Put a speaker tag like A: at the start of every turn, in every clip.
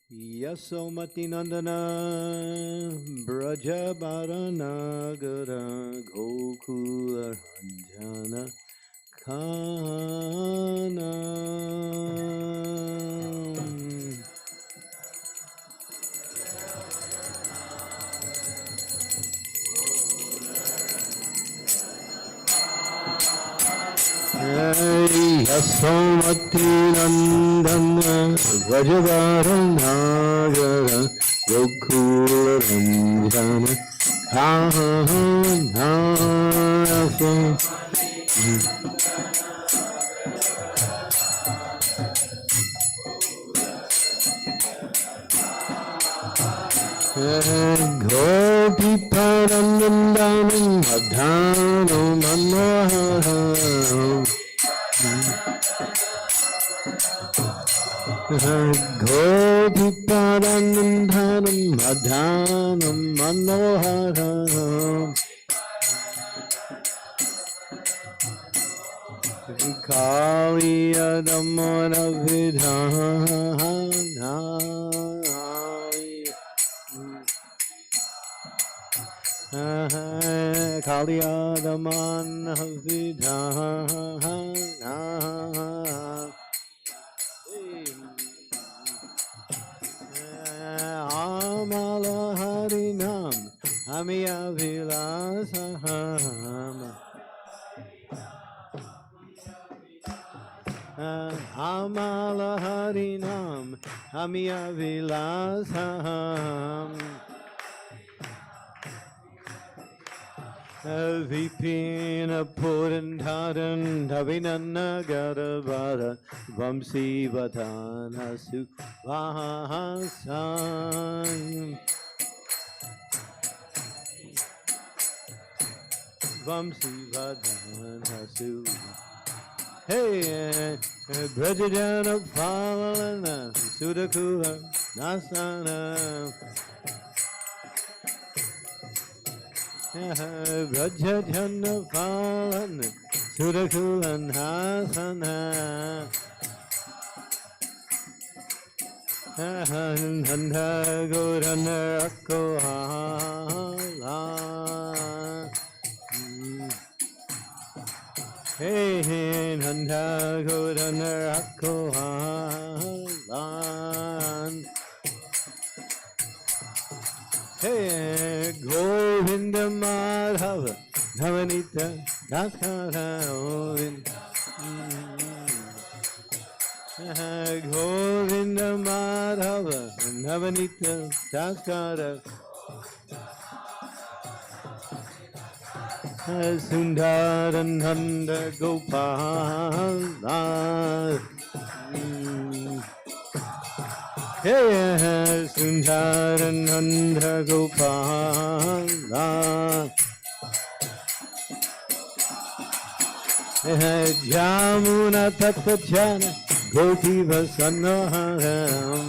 A: Yasomati Nandana Brajabaranagara Gokula Ranjana Kana Yasomati Nandana Vrajabaranagara Gokula Ranjana Kana Gopi Paranandanam Madhano Manoharam Gopi Paranandanam Madhanam Manoharam Kaliya Damana Vidhana Kaliyadaman Vidhana Amala Harinam Amiya Vilasaham Amala Harinam Amiya Vilasaham Vipina Purandharan Dhavinanagarabhara Vamsi Vadana Sukvahasan Vamsi Vadana Sukvahasan Hey, Brajajana Phalana Sudakula Nasana Brajajana Phalana Sudakula Nasana Nanda Gorana Akohala Hey, Nanda Gorana Akohala Hey, Govinda Madhava Navanita Daskara Govinda Madhava Navanita Daskara Sundarananda Gopala Hey, Sundarananda Gopala Jamuna Tatpachana Gopi Vasanaharam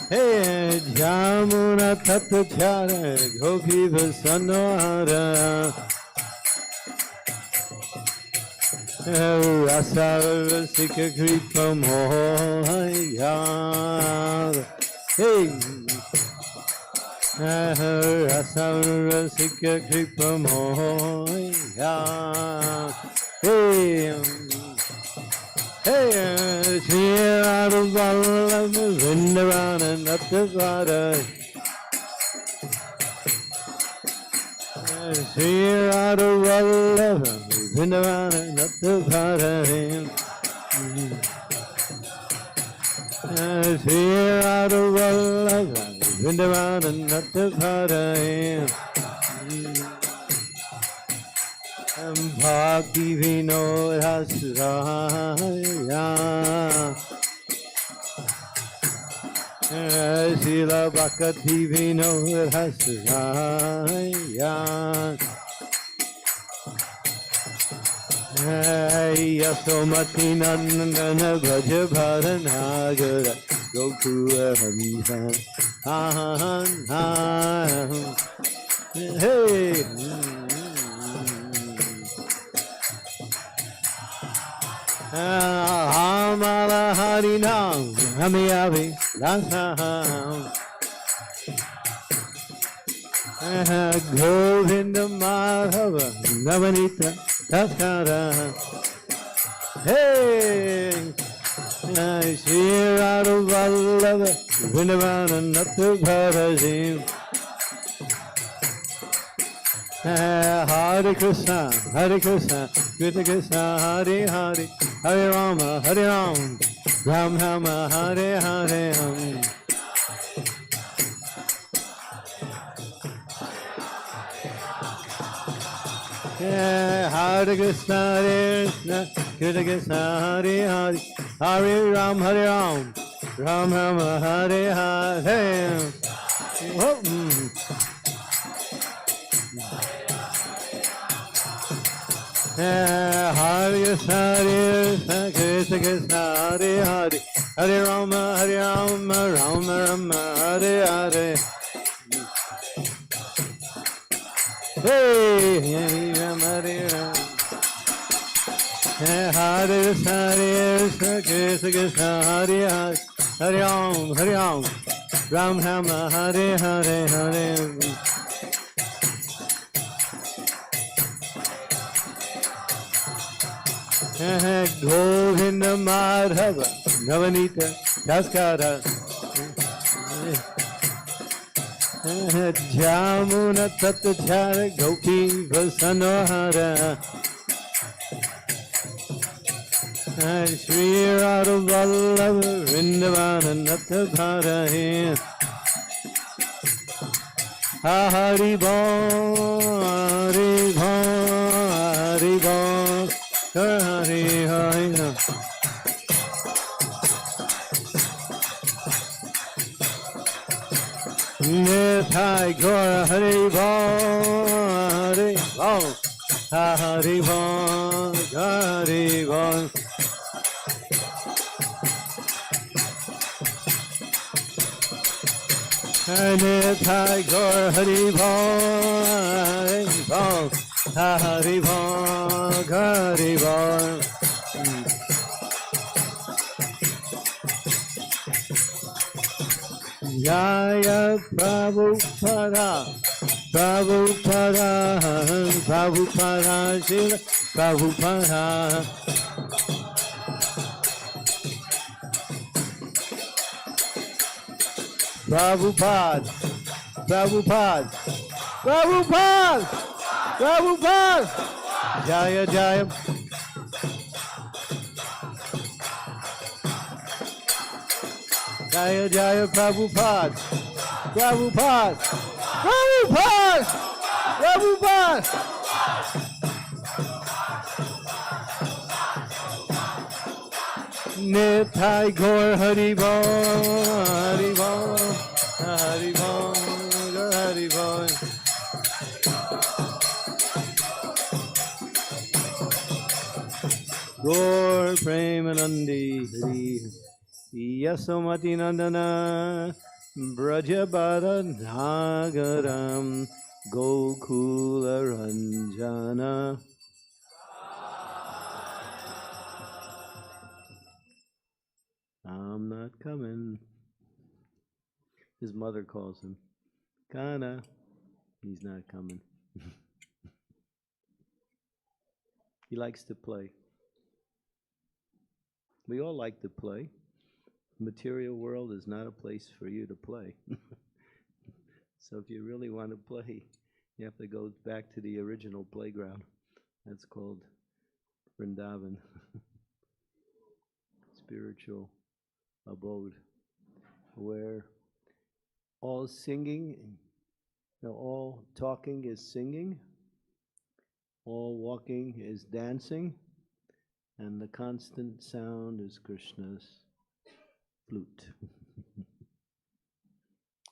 A: Hey, Jamuna Tatpachana Gopi Vasanaharam Rasarasika Kripa Mohaya Hey Rasarasika Kripa Mohaya Hey Hey Shri Radhavallabha Vrindavana Nattvara Shri Radhavallabha Vrindavana Nattvara Shri Radhavallabha Vrindavana Nattvara Bhakti Vinodasraya Srila Bhakti Vinodasraya Yasomati Nandana Brajabaranagara Gokula Ranjana Hey Amala Harinam Hamiyavi Lansaham Govinda Madhava Navanita Taskara Hey Shri Radha Vallabha Vrindavana Natha Bharazim Hare Krishna, Krishna Krishna, Hare Hare, Hare Rama, Ram Rama, Hare Hare. Hare Krishna, Krishna Krishna, Hare Hare, Hare Ram, Ram Rama, Hare Hare. Hare Krishna, Krishna Krishna, Hare Hare, Hare Rama, Ram Rama, Hare Hare. Hey, Ram, Hare Ram. Hare Krishna, Krishna Krishna, Hare Hare, Hare Ram, Ram Rama, Hare Hare, Hare. Govinda Madhava Navanita Taskara Jamuna Tatachara Gopi Vasanohara Shri Radha Vallabha Vrindavana Natha Bharaya Hari Bol, Hari Bol, Hari Bol Hare Hare Nithai Gaura Hare Bol, Hare Bol, Hare Bol, Hare Bol. Nithai Gaura Hare Bol, Hare Bol, Hare Bol. Jaya Prabhupada, Prabhupada, Prabhupada, Shiva Prabhupada. Prabhupada, Prabhupada, Prabhupada, Prabhupada. Jaya Jaya. Jaya Jaya Prabhupada, Prabhupada, Prabhupada, Prabhupada. Nithai Gaur Hari Bol, Hari Bol, Hari Bol, Hari Bol. Gaur Premanandi Hari Yasomati Nandana Brajabara Nagaram Gokula Ranjana. I'm not coming. His mother calls him. Kana. He's not coming. He likes to play. We all like to play. Material world is not a place for you to play. So if you really want to play, you have to go back to the original playground. That's called Vrindavan. Spiritual abode, where all singing, all talking is singing, all walking is dancing, and the constant sound is Krishna's flute.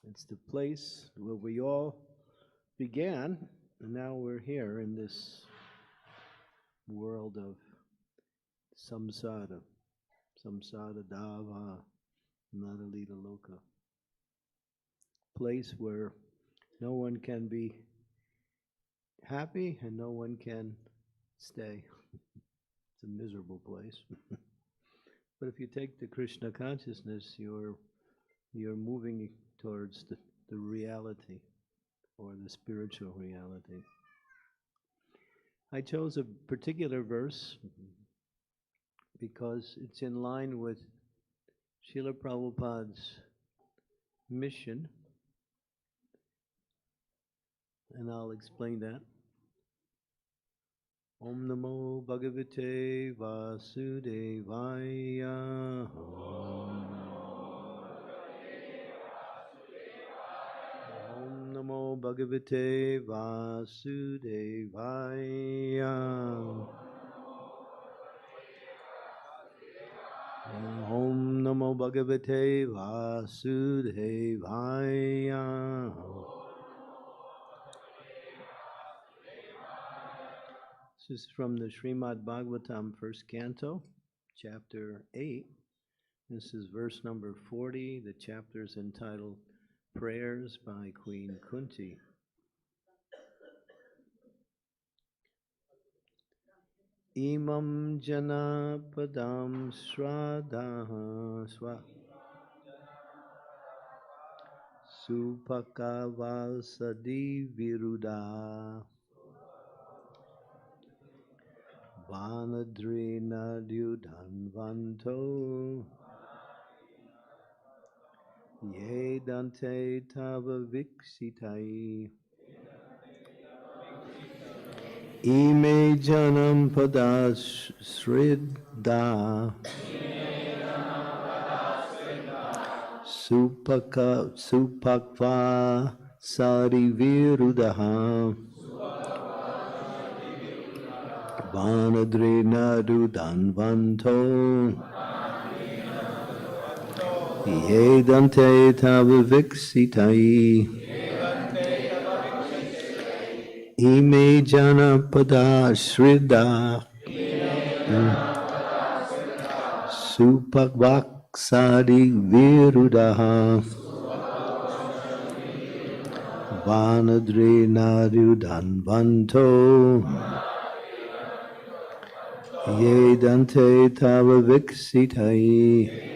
A: It's the place where we all began, and now we're here in this world of samsara, samsara dava, nadalita loka. Place where no one can be happy and no one can stay. It's a miserable place. But if you take the Krishna consciousness, you're moving towards the reality, or the spiritual reality. I chose a particular verse because it's in line with Srila Prabhupada's mission, and I'll explain that. Om Namo Bhagavate Vasudevaya. Om Namo Bhagavate Vasudevaya. Om Namo Bhagavate Vasudevaya. This is from the Srimad-Bhagavatam, first canto, chapter 8. This is verse number 40. The chapter is entitled Prayers by Queen Kunti. Imam jana padam shraddha swa supakavasadi viruddha vanadrina dyudhanvanto ye dante tava viksitai ime janam padas sriddha supakva sari viruddha vanadrina dyudhanvanto ye dante tava viksitai ime jana pada shriddha supakvaksadi viruddha vanadrina dyudhanvanto ye dante tava viksitai.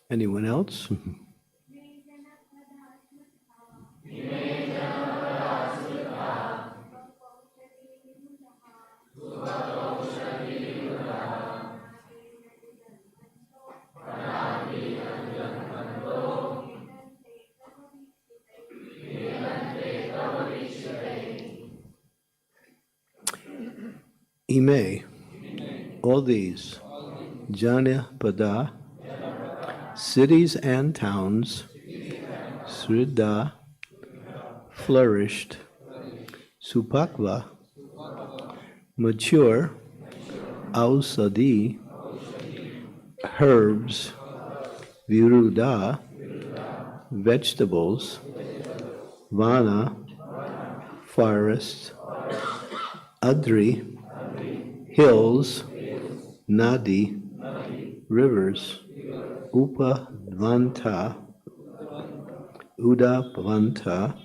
A: Anyone else? Ime, all these, Jana Pada, cities and towns, Sriddha, flourished, Supakva, mature ausadi, herbs, viruddha, vegetables, vana, forest, adri, hills, nadi, rivers, upadvanta, udapvanta,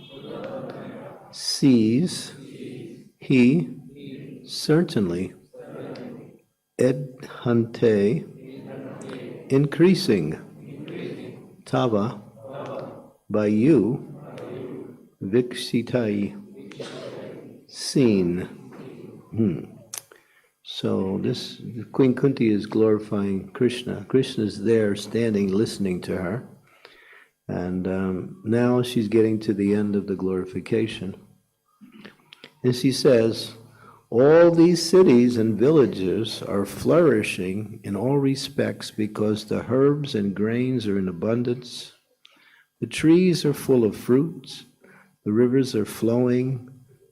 A: seas, he, certainly, edhante, increasing, tava, by you, viksitai, seen. So this Queen Kunti is glorifying Krishna. Krishna is there standing, listening to her. And now she's getting to the end of the glorification. And she says, all these cities and villages are flourishing in all respects because the herbs and grains are in abundance. The trees are full of fruits. The rivers are flowing.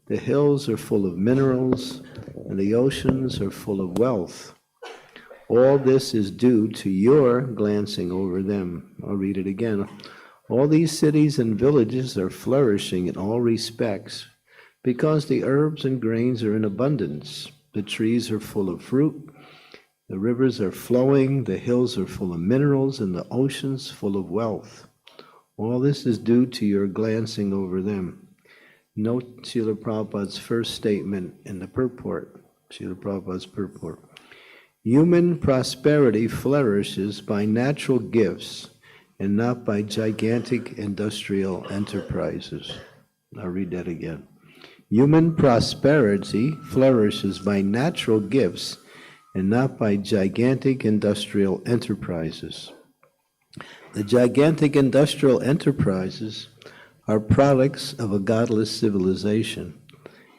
A: The hills are full of minerals. And the oceans are full of wealth. All this is due to your glancing over them. I'll read it again. All these cities and villages are flourishing in all respects because the herbs and grains are in abundance. The trees are full of fruit. The rivers are flowing. The hills are full of minerals, and the oceans full of wealth. All this is due to your glancing over them. Note Srila Prabhupada's first statement in the purport. Srila Prabhupada's purport. Human prosperity flourishes by natural gifts and not by gigantic industrial enterprises. I'll read that again. Human prosperity flourishes by natural gifts and not by gigantic industrial enterprises. The gigantic industrial enterprises are products of a godless civilization,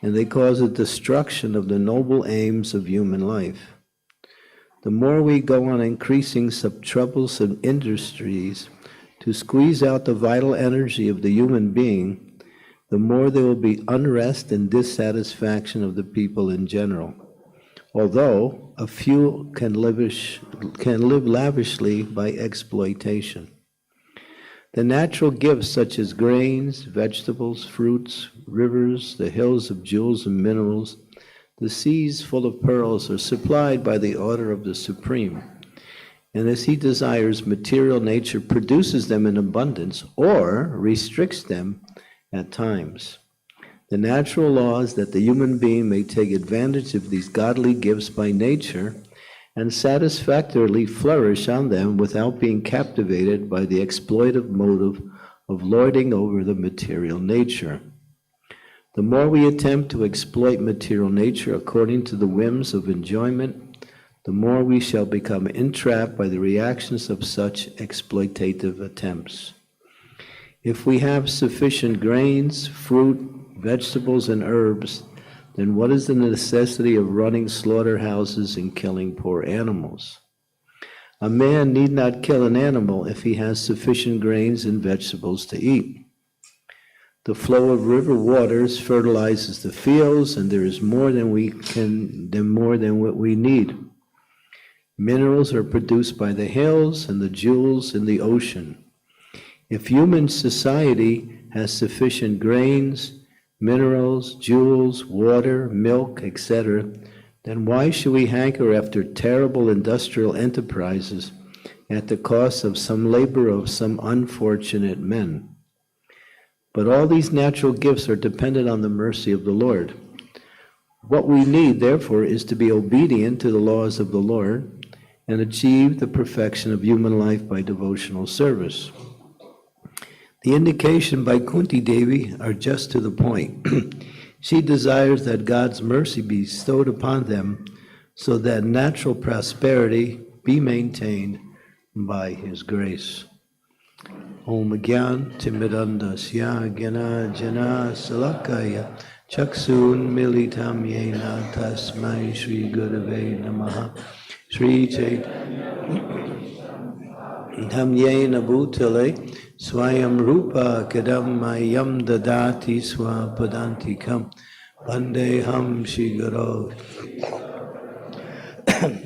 A: and they cause a destruction of the noble aims of human life. The more we go on increasing some troublesome industries to squeeze out the vital energy of the human being, the more there will be unrest and dissatisfaction of the people in general. Although a few can live lavishly by exploitation. The natural gifts such as grains, vegetables, fruits, rivers, the hills of jewels and minerals, the seas full of pearls are supplied by the order of the Supreme. And as he desires, material nature produces them in abundance or restricts them at times. The natural law is that the human being may take advantage of these godly gifts by nature and satisfactorily flourish on them without being captivated by the exploitive motive of lording over the material nature. The more we attempt to exploit material nature according to the whims of enjoyment, the more we shall become entrapped by the reactions of such exploitative attempts. If we have sufficient grains, fruit, vegetables, and herbs, then what is the necessity of running slaughterhouses and killing poor animals? A man need not kill an animal if he has sufficient grains and vegetables to eat. The flow of river waters fertilizes the fields, and there is more than what we need. Minerals are produced by the hills and the jewels in the ocean. If human society has sufficient grains, minerals, jewels, water, milk, etc., then why should we hanker after terrible industrial enterprises at the cost of some labor of some unfortunate men? But all these natural gifts are dependent on the mercy of the Lord. What we need, therefore, is to be obedient to the laws of the Lord and achieve the perfection of human life by devotional service. The indication by Kunti Devi are just to the point. She desires that God's mercy be bestowed upon them so that natural prosperity be maintained by His grace. Om Gyan Timidandasya Gyana Jana Salakaya Chaksun Militam Yena Tasmai Shri Gurave Namaha Shri Chaitanya Yena Bhutale Swayam Rupa Kadam Mayam Dadati Swapadantikam Vandeham Shri Guru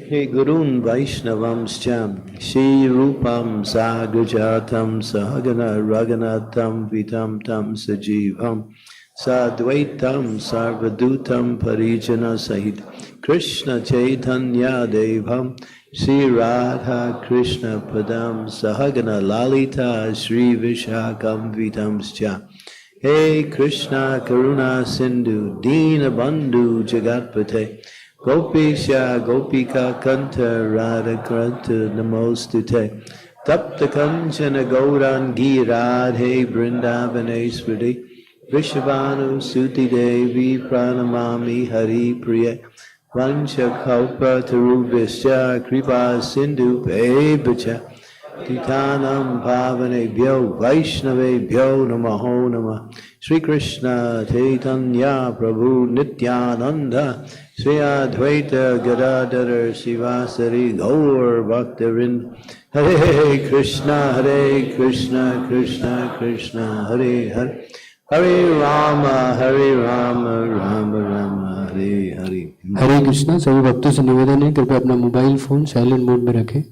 A: Shri Gurun Vaishnavamscham Shri Rupam Sagrajatam Sahagana Raghunatam Vitam Tam Sajivam Sadvaitam Sarvadutam Parijana Sahit Krishna Chaitanya Devam Sri Radha Krishna Padam Sahagana Lalita Sri Vishakam Vitamscha Hey Krishna Karuna Sindhu Dina Bandhu Jagatpate Gopisha Gopika Kanta Radha Kranta Namostute Tapta Kanchana Gaurangi Radhe Brindavaneshwari Vrishabhanu Suti Devi Pranamami Hari Priya Vancha Kalpa Tarubhischa Kripa Sindhu Pevacha Titanam Bhavanebhyo Vaishnavebhyo Namaho Namah Sri Krishna Chaitanya Prabhu Nityananda Sri Advaita Gadadhar Sivasari Gaur Bhaktarind Hare Krishna Krishna Krishna Hare Hare Hare Rama Rama Rama Hare Hare
B: हरे कृष्णा। सभी भक्तों से निवेदन है कृपया अपना mobile phone silent mode में रखें।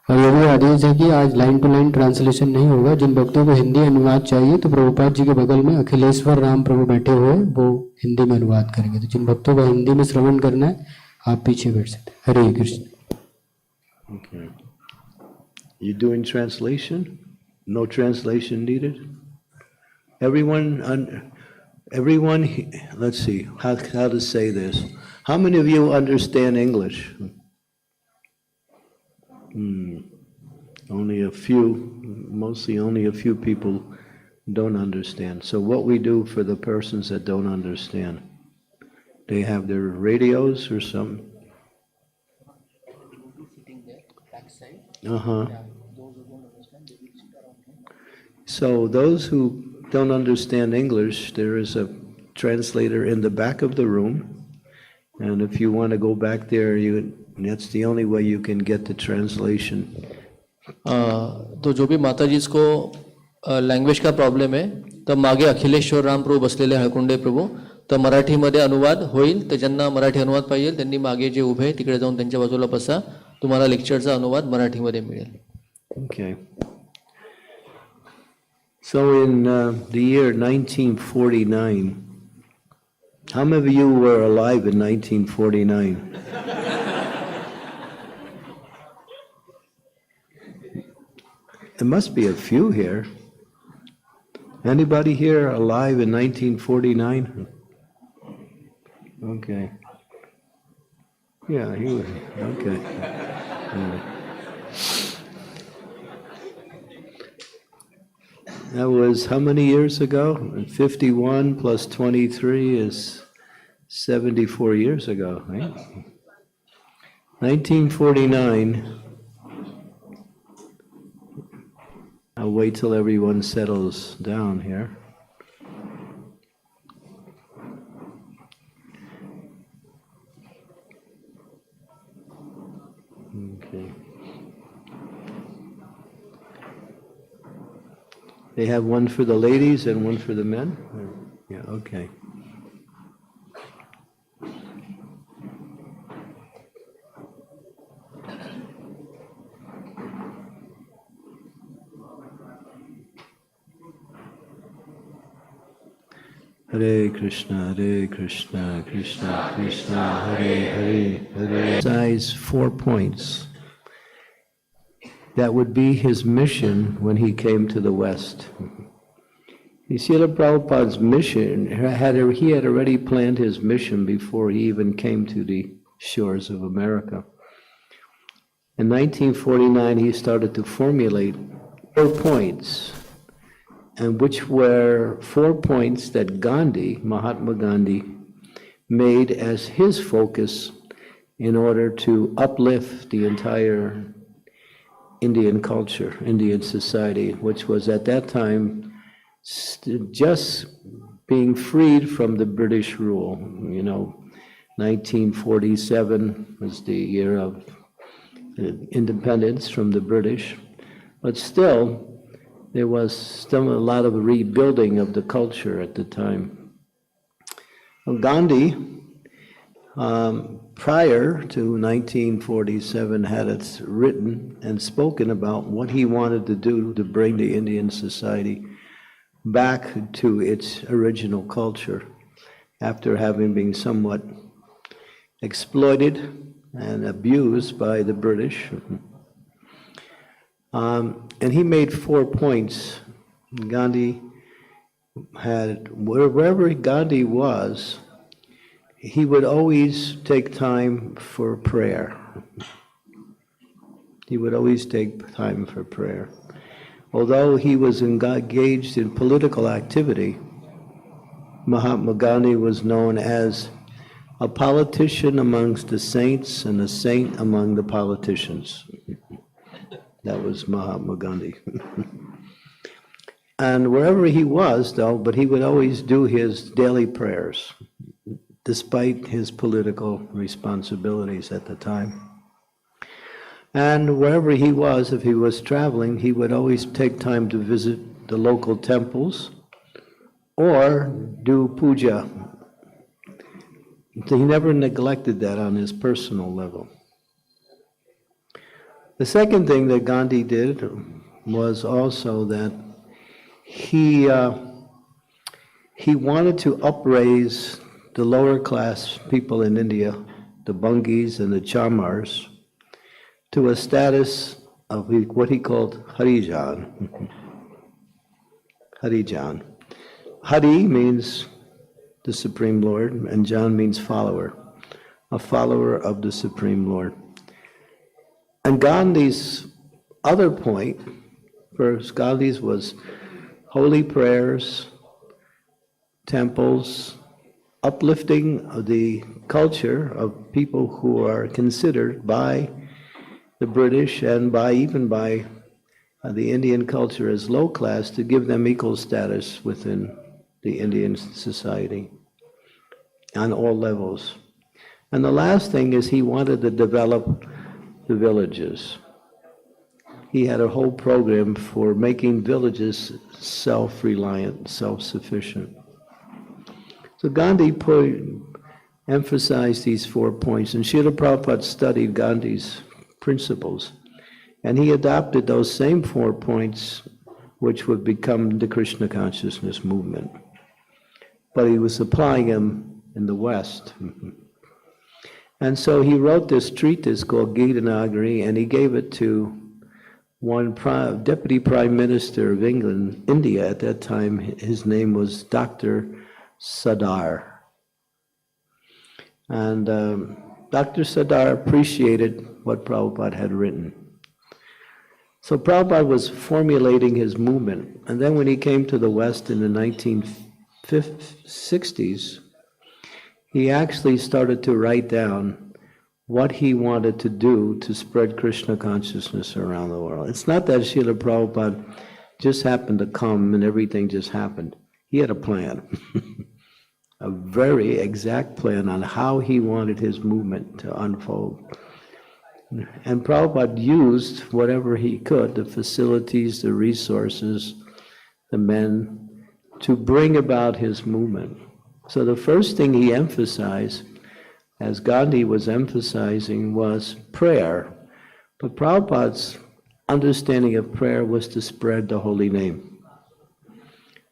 B: और यह भी आदेश है कि आज लाइन टू लाइन ट्रांसलेशन नहीं होगा। जिन भक्तों को हिंदी अनुवाद चाहिए तो प्रभुपाद जी के बगल में अखिलेश्वर राम प्रभु बैठे हुए वो हिंदी में अनुवाद करेंगे। तो जिन भक्तों को हिंदी में श्रवण करना है आप पीछे बैठ सकते हैं। हरे Krishna.
A: Okay. You doing translation? No translation needed? Everyone, let's see, how to say this. How many of you understand English? Only a few, mostly only a few people don't understand. So what we do for the persons that don't understand, they have their radios or something? So those who don't understand English, there is a translator in the back of the room, and if you want to go back there, that's the only way you can get the translation.
C: तो जो भी माता जी को language का problem आहे तर मागे अखिलेश्वर राम प्रभू बसलेले हळकुंडे प्रभू तर मराठीमध्ये अनुवाद होईल। तर ज्यांना मराठी अनुवाद पाहिजे त्यांनी मागे जे उभे तिकडे जाऊन त्यांच्या बाजूला बसा, तुम्हाला लेक्चरचा अनुवाद मराठीमध्ये मिळेल।
A: Okay. So in the year 1949, how many of you were alive in 1949? There must be a few here. Anybody here alive in 1949? Okay. Yeah, he was, okay. Yeah. That was how many years ago? 51 plus 23 is 74 years ago, right? 1949. I'll wait till everyone settles down here. Okay. They have one for the ladies and one for the men? Yeah, okay. Hare Krishna, Krishna Krishna, Hare Hare. Size 4 points. That would be his mission when he came to the West. You see, Srila Prabhupada's mission, he had already planned his mission before he even came to the shores of America. In 1949, he started to formulate 4 points, and which were 4 points that Gandhi, Mahatma Gandhi, made as his focus in order to uplift the entire Indian culture, Indian society, which was at that time just being freed from the British rule. 1947 was the year of independence from the British, but still, there was still a lot of rebuilding of the culture at the time. Gandhi, prior to 1947, had it written and spoken about what he wanted to do to bring the Indian society back to its original culture after having been somewhat exploited and abused by the British. And he made 4 points. Gandhi had, wherever Gandhi was, he would always take time for prayer. He would always take time for prayer. Although he was engaged in political activity, Mahatma Gandhi was known as a politician amongst the saints and a saint among the politicians. That was Mahatma Gandhi. And wherever he was, though, but he would always do his daily prayers, despite his political responsibilities at the time. And wherever he was, if he was traveling, he would always take time to visit the local temples or do puja. He never neglected that on his personal level. The second thing that Gandhi did was also that he wanted to upraise the lower class people in India, the Bungis and the Chamars, to a status of what he called Harijan. Harijan. Hari means the Supreme Lord, and Jan means follower, a follower of the Supreme Lord. And Gandhi's other point, first, Gandhi's was holy prayers, temples, uplifting of the culture of people who are considered by the British and even by the Indian culture as low class, to give them equal status within the Indian society on all levels. And the last thing is he wanted to develop the villages. He had a whole program for making villages self-reliant, self-sufficient. So Gandhi emphasized these 4 points, and Srila Prabhupada studied Gandhi's principles, and he adopted those same 4 points, which would become the Krishna consciousness movement. But he was applying them in the West. And so he wrote this treatise called Gita Nagari, and he gave it to one deputy prime minister of India at that time. His name was Dr. Sardar. And Dr. Sardar appreciated what Prabhupada had written. So Prabhupada was formulating his movement. And then when he came to the West in the 1960s, he actually started to write down what he wanted to do to spread Krishna consciousness around the world. It's not that Srila Prabhupada just happened to come and everything just happened. He had a plan, a very exact plan on how he wanted his movement to unfold. And Prabhupada used whatever he could, the facilities, the resources, the men, to bring about his movement. So the first thing he emphasized, as Gandhi was emphasizing, was prayer. But Prabhupada's understanding of prayer was to spread the holy name.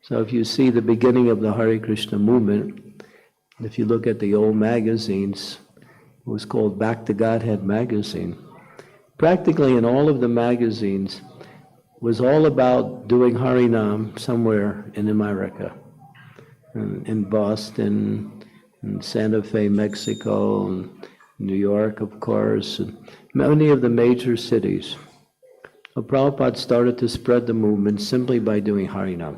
A: So if you see the beginning of the Hare Krishna movement, if you look at the old magazines, it was called Back to Godhead magazine. Practically in all of the magazines was all about doing Harinam somewhere in America, in Boston, in Santa Fe, Mexico, and New York, of course, and many of the major cities. So Prabhupada started to spread the movement simply by doing Harinam,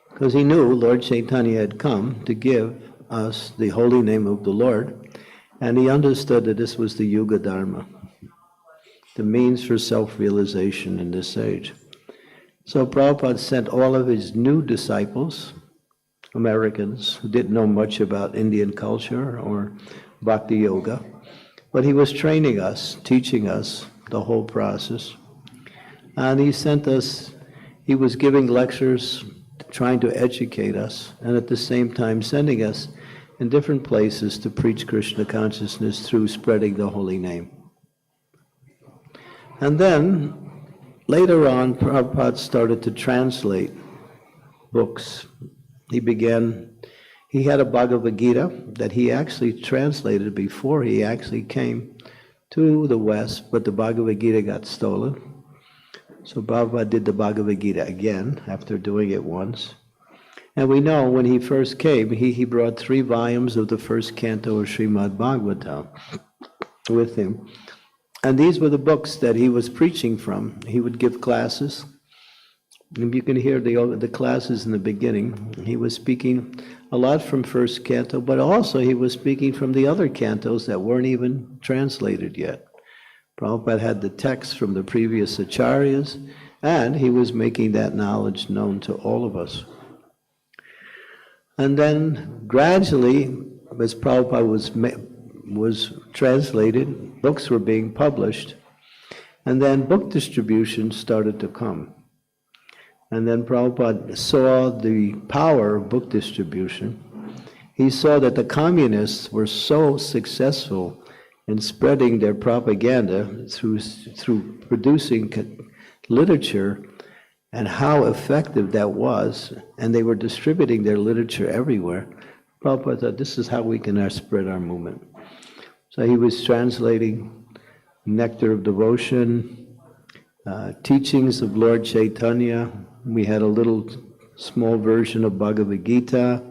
A: because he knew Lord Chaitanya had come to give us the holy name of the Lord, and he understood that this was the Yuga Dharma, the means for self-realization in this age. So Prabhupada sent all of his new disciples, Americans, who didn't know much about Indian culture or Bhakti Yoga, but he was training us, teaching us the whole process. And he sent us, he was giving lectures trying to educate us, and at the same time sending us in different places to preach Krishna consciousness through spreading the holy name. And then, later on, Prabhupada started to translate books. He had a Bhagavad Gita that he actually translated before he actually came to the West, but the Bhagavad Gita got stolen. So Prabhupada did the Bhagavad Gita again after doing it once. And we know when he first came, he brought 3 volumes of the first canto of Srimad-Bhagavatam with him. And these were the books that he was preaching from. He would give classes. And you can hear the classes in the beginning. He was speaking a lot from first canto, but also he was speaking from the other cantos that weren't even translated yet. Prabhupada had the text from the previous acharyas, and he was making that knowledge known to all of us. And then gradually, as Prabhupada was translated, books were being published, and then book distribution started to come. And then Prabhupada saw the power of book distribution. He saw that the communists were so successful in spreading their propaganda through producing literature, and how effective that was, and they were distributing their literature everywhere. Prabhupada thought, this is how we can spread our movement. So he was translating Nectar of Devotion, teachings of Lord Chaitanya. We had a little small version of Bhagavad Gita.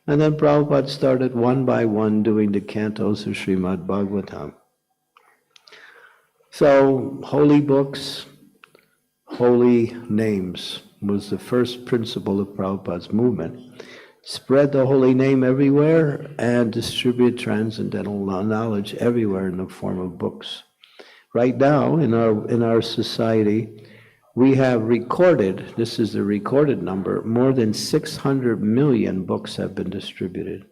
A: And then Prabhupada started one by one doing the cantos of Srimad-Bhagavatam. So, holy books, holy names was the first principle of Prabhupada's movement. Spread the holy name everywhere and distribute transcendental knowledge everywhere in the form of books. Right now, in our society, we have recorded, this is the recorded number, more than 600 million books have been distributed.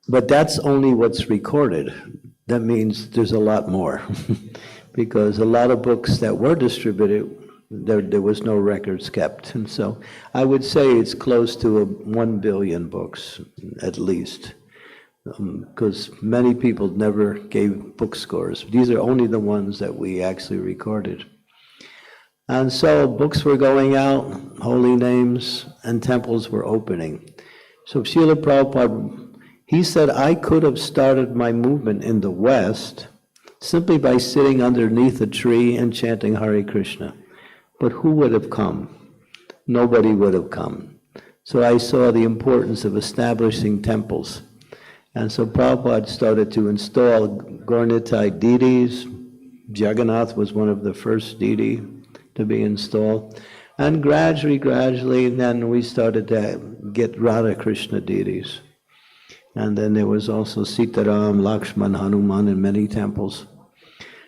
A: But that's only what's recorded. That means there's a lot more. Because a lot of books that were distributed, there was no records kept. And so I would say it's close to 1 billion books, at least. Because many people never gave book scores. These are only the ones that we actually recorded. And so books were going out, holy names, and temples were opening. So Srila Prabhupada, he said, I could have started my movement in the West simply by sitting underneath a tree and chanting Hare Krishna. But who would have come? Nobody would have come. So I saw the importance of establishing temples. And so Prabhupada started to install Gaurnitai deities. Jagannath was one of the first deity to be installed. And gradually, then we started to get Radha Krishna deities. And then there was also Sitaram, Lakshman, Hanuman in many temples.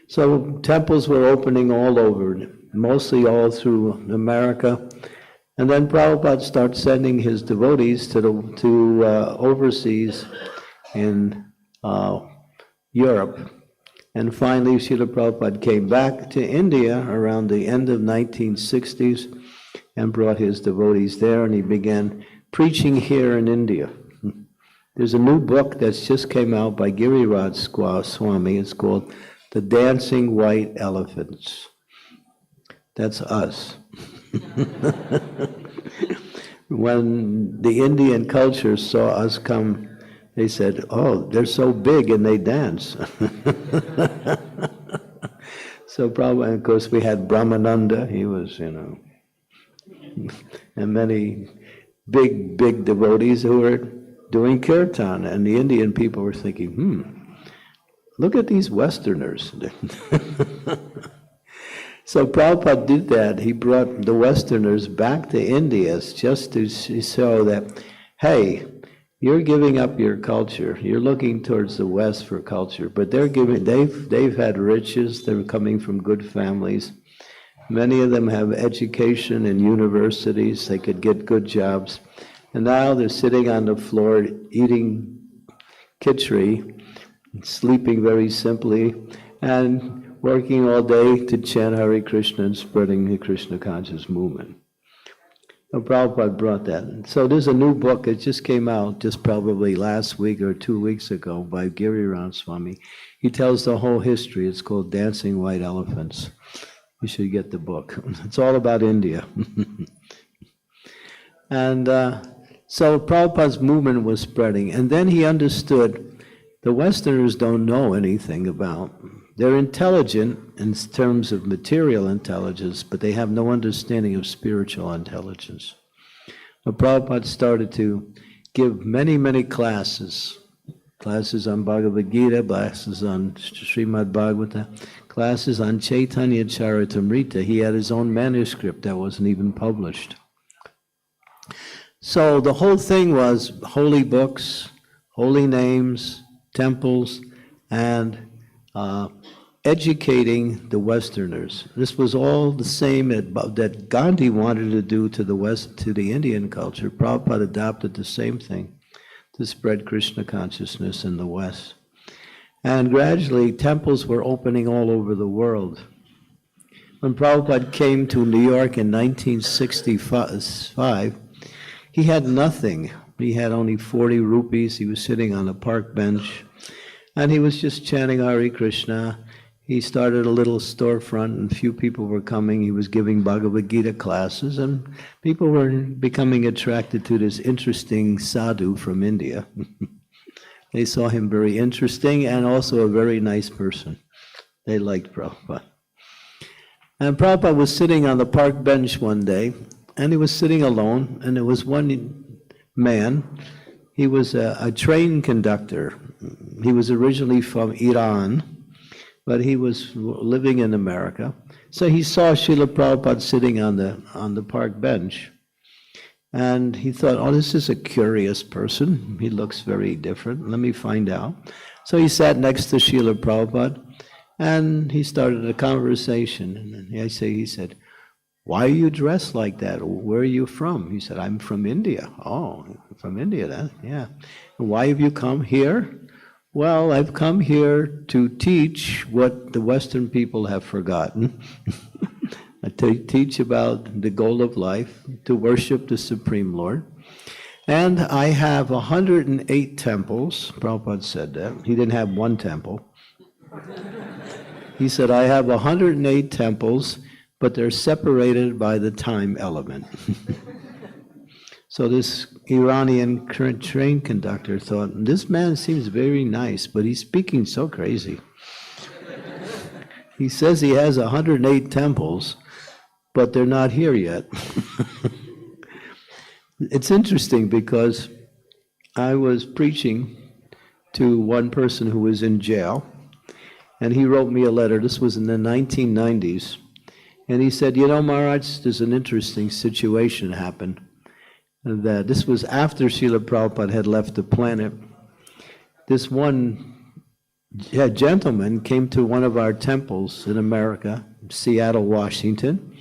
A: So temples were opening all over, mostly all through America. And then Prabhupada started sending his devotees to overseas in Europe. And finally, Srila Prabhupada came back to India around the end of 1960s and brought his devotees there, and he began preaching here in India. There's a new book that's just came out by Giriraj Swami. It's called The Dancing White Elephants. That's us. When the Indian culture saw us come, they said, oh, they're so big and they dance. So probably, of course, we had Brahmananda. He was, and many big devotees who were doing kirtan. And the Indian people were thinking, look at these Westerners. So Prabhupada did that. He brought the Westerners back to India just to show that, hey, you're giving up your culture. You're looking towards the West for culture, but they've had riches. They're coming from good families. Many of them have education in universities. They could get good jobs. And now they're sitting on the floor eating khichdi, sleeping very simply. And working all day to chant Hare Krishna and spreading the Krishna conscious movement. So Prabhupada brought that. So there's a new book, it just came out just probably last week or 2 weeks ago by Giriraj Swami. He tells the whole history. It's called Dancing White Elephants. You should get the book. It's all about India. And so Prabhupada's movement was spreading. And then he understood the Westerners don't know anything about. They're intelligent in terms of material intelligence, but they have no understanding of spiritual intelligence. So Prabhupada started to give many, many classes on Bhagavad Gita, classes on Srimad-Bhagavatam, classes on Chaitanya Charitamrita. He had his own manuscript that wasn't even published. So the whole thing was holy books, holy names, temples, and educating the Westerners. This was all the same that Gandhi wanted to do to the West, to the Indian culture. Prabhupada adopted the same thing to spread Krishna consciousness in the West. And gradually, temples were opening all over the world. When Prabhupada came to New York in 1965, he had nothing. He had only 40 rupees. He was sitting on a park bench, and he was just chanting Hare Krishna. He started a little storefront, and few people were coming. He was giving Bhagavad Gita classes, and people were becoming attracted to this interesting sadhu from India. They saw him very interesting and also a very nice person. They liked Prabhupada. And Prabhupada was sitting on the park bench one day, and he was sitting alone, and there was one man. He was a train conductor. He was originally from Iran, but he was living in America. So he saw Srila Prabhupada sitting on the park bench. And he thought, oh, this is a curious person. He looks very different. Let me find out. So he sat next to Srila Prabhupada, and he started a conversation. And then he said, why are you dressed like that? Where are you from? He said, I'm from India. Oh, from India, then? Yeah. And why have you come here? Well, I've come here to teach what the Western people have forgotten. I teach about the goal of life, to worship the Supreme Lord. And I have 108 temples. Prabhupada said that. He didn't have one temple. He said, I have 108 temples, but they're separated by the time element. So this Iranian train conductor thought, this man seems very nice, but he's speaking so crazy. He says he has 108 temples, but they're not here yet. It's interesting because I was preaching to one person who was in jail, and he wrote me a letter. This was in the 1990s. And he said, you know, Maharaj, there's an interesting situation happened. That this was after Srila Prabhupada had left the planet. This one gentleman came to one of our temples in America, Seattle, Washington.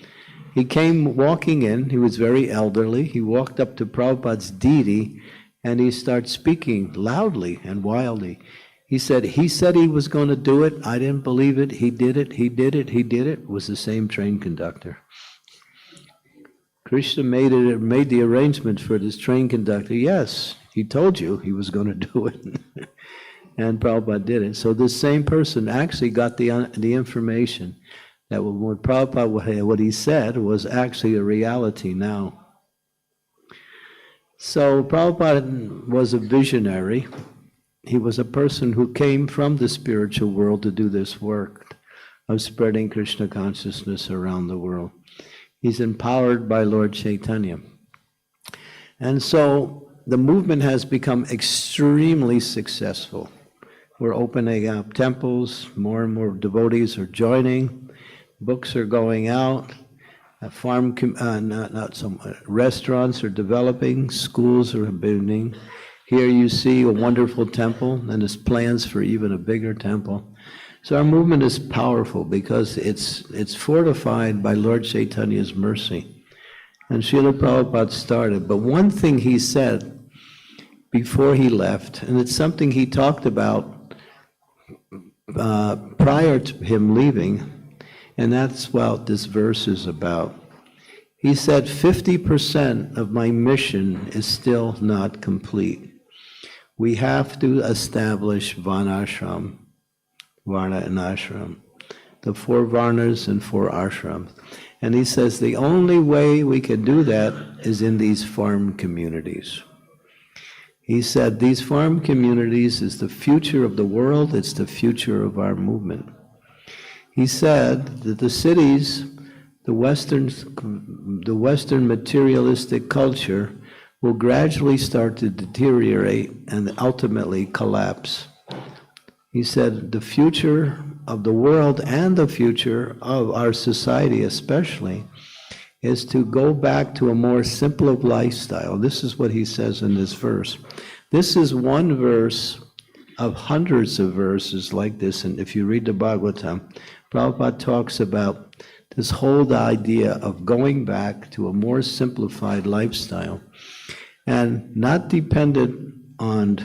A: He came walking in. He was very elderly. He walked up to Prabhupada's deity, and he started speaking loudly and wildly. He said he was going to do it. I didn't believe it. He did it. He did it. He did it. It was the same train conductor. Krishna made the arrangements for this train conductor. Yes, he told you he was going to do it. And Prabhupada did it. So this same person actually got the information that what Prabhupada, what he said, was actually a reality now. So Prabhupada was a visionary. He was a person who came from the spiritual world to do this work of spreading Krishna consciousness around the world. He's empowered by Lord Chaitanya. And so the movement has become extremely successful. We're opening up temples, more and more devotees are joining, books are going out, restaurants are developing, schools are building. Here you see a wonderful temple, and there's plans for even a bigger temple. So our movement is powerful because it's fortified by Lord Chaitanya's mercy. And Srila Prabhupada started. But one thing he said before he left, and it's something he talked about prior to him leaving, and that's what this verse is about. He said, 50% of my mission is still not complete. We have to establish Varnashram, Varna and Ashram, the 4 Varnas and 4 Ashrams. And he says the only way we can do that is in these farm communities. He said these farm communities is the future of the world, it's the future of our movement. He said that the cities, the Western materialistic culture will gradually start to deteriorate and ultimately collapse. He said the future of the world and the future of our society especially is to go back to a more simple lifestyle. This is what he says in this verse. This is one verse of hundreds of verses like this, and if you read the Bhagavatam, Prabhupada talks about this whole idea of going back to a more simplified lifestyle and not dependent on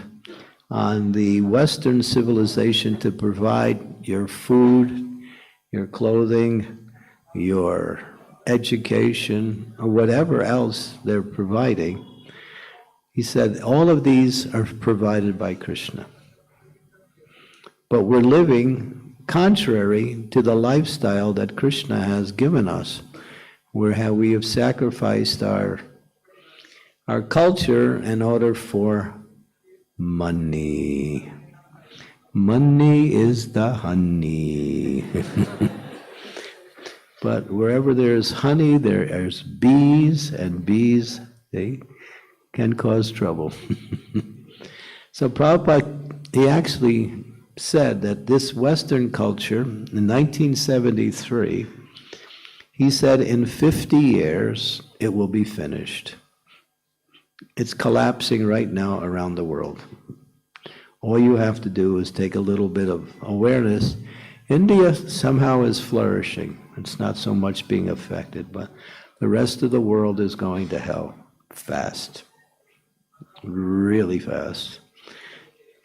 A: the Western civilization to provide your food, your clothing, your education, or whatever else they're providing. He said all of these are provided by Krishna. But we're living contrary to the lifestyle that Krishna has given us, where we have sacrificed our culture in order for money. Money is the honey. But wherever there's honey, there's bees, and bees, they can cause trouble. So Prabhupada, he actually said that this Western culture, in 1973, he said in 50 years, it will be finished. It's collapsing right now around the world. All you have to do is take a little bit of awareness. India somehow is flourishing. It's not so much being affected, but the rest of the world is going to hell fast, really fast.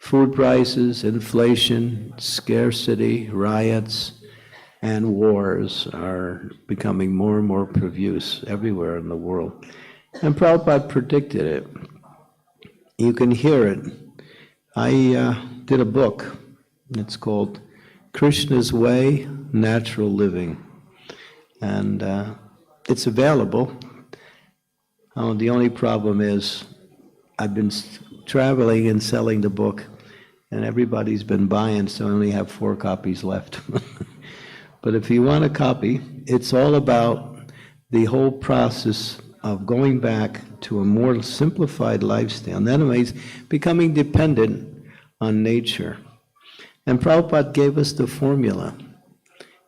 A: Food prices, inflation, scarcity, riots, and wars are becoming more and more profuse everywhere in the world. And Prabhupada predicted it. You can hear it. I did a book. It's called Krishna's Way, Natural Living. And it's available. The only problem is I've been traveling and selling the book, and everybody's been buying, so I only have 4 copies left. But if you want a copy, it's all about the whole process of going back to a more simplified lifestyle. And that means becoming dependent on nature. And Prabhupada gave us the formula.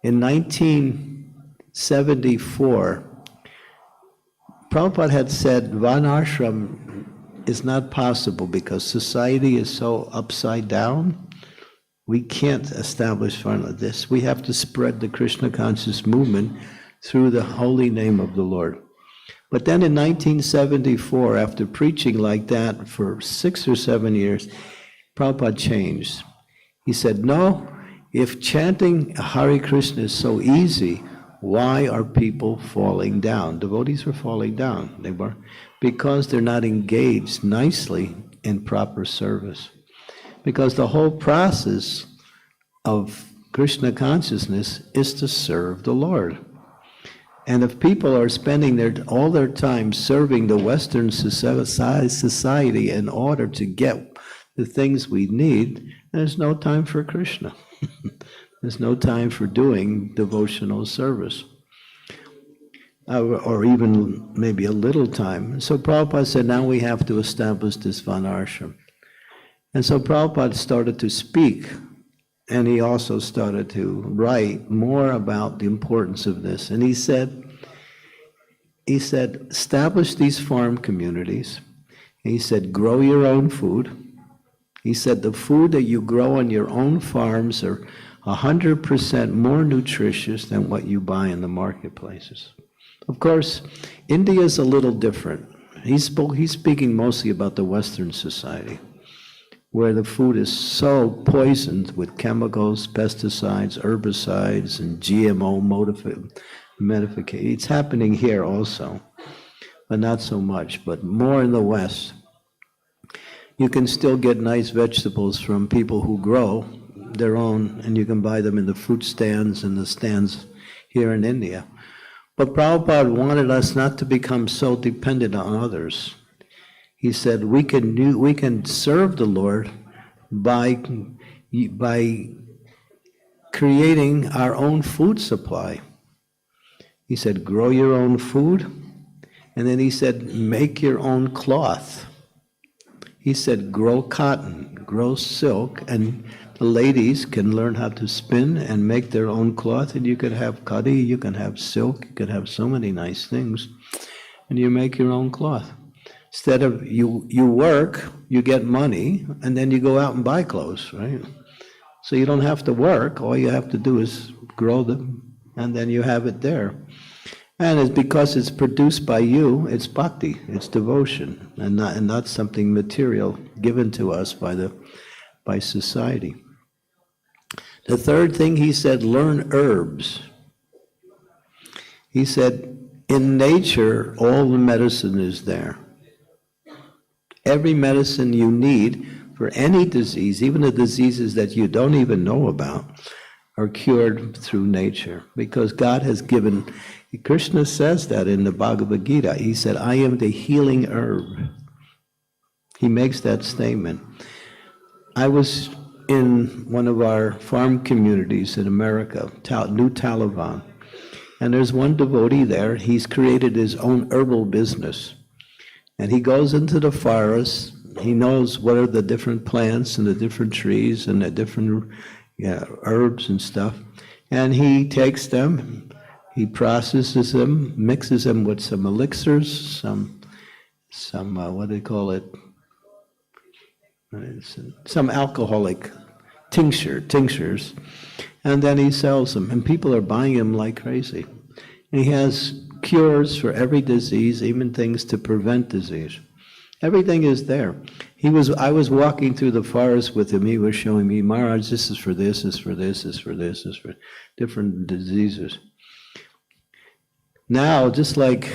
A: In 1974, Prabhupada had said Varnashram is not possible because society is so upside down. We can't establish Varna this. We have to spread the Krishna conscious movement through the holy name of the Lord. But then in 1974, after preaching like that for 6 or 7 years, Prabhupada changed. He said, no, if chanting Hare Krishna is so easy, why are people falling down? Devotees were falling down. They were, because they're not engaged nicely in proper service. Because the whole process of Krishna consciousness is to serve the Lord. And if people are spending all their time serving the Western society in order to get the things we need, there's no time for Krishna. There's no time for doing devotional service, or even maybe a little time. So Prabhupada said, now we have to establish this Varnashram. And so Prabhupada started to speak, and he also started to write more about the importance of this. And he said, establish these farm communities. He said, grow your own food. He said, the food that you grow on your own farms are 100% more nutritious than what you buy in the marketplaces. Of course, India is a little different. He's speaking mostly about the Western society. where the food is so poisoned with chemicals, pesticides, herbicides, and GMO modification. It's happening here also, but not so much, but more in the West. You can still get nice vegetables from people who grow their own, and you can buy them in the fruit stands and the stands here in India. But Prabhupada wanted us not to become so dependent on others. He said we can serve the Lord by creating our own food supply. He said, grow your own food, and then he said, make your own cloth. He said, grow cotton, grow silk, and the ladies can learn how to spin and make their own cloth, and you can have khadi, you can have silk, you can have so many nice things, and you make your own cloth. Instead of you work, you get money, and then you go out and buy clothes, right? So you don't have to work, all you have to do is grow them, and then you have it there. And it's because it's produced by you, it's bhakti, it's devotion, and not something material given to us by society. The third thing he said, learn herbs. He said, in nature, all the medicine is there. Every medicine you need for any disease, even the diseases that you don't even know about, are cured through nature, because God has given. Krishna says that in the Bhagavad Gita. He said, I am the healing herb. He makes that statement. I was in one of our farm communities in America, New Taliban, and there's one devotee there. He's created his own herbal business. And he goes into the forest. He knows what are the different plants and the different trees and the different herbs and stuff. And he takes them, he processes them, mixes them with some elixirs, some what do they call it? Some alcoholic tinctures, and then he sells them, and people are buying them like crazy. And he has cures for every disease, even things to prevent disease. Everything is there. I was walking through the forest with him. He was showing me, Maharaj, this is for this, this is for this, this is for this, this is for different diseases. Now, just like,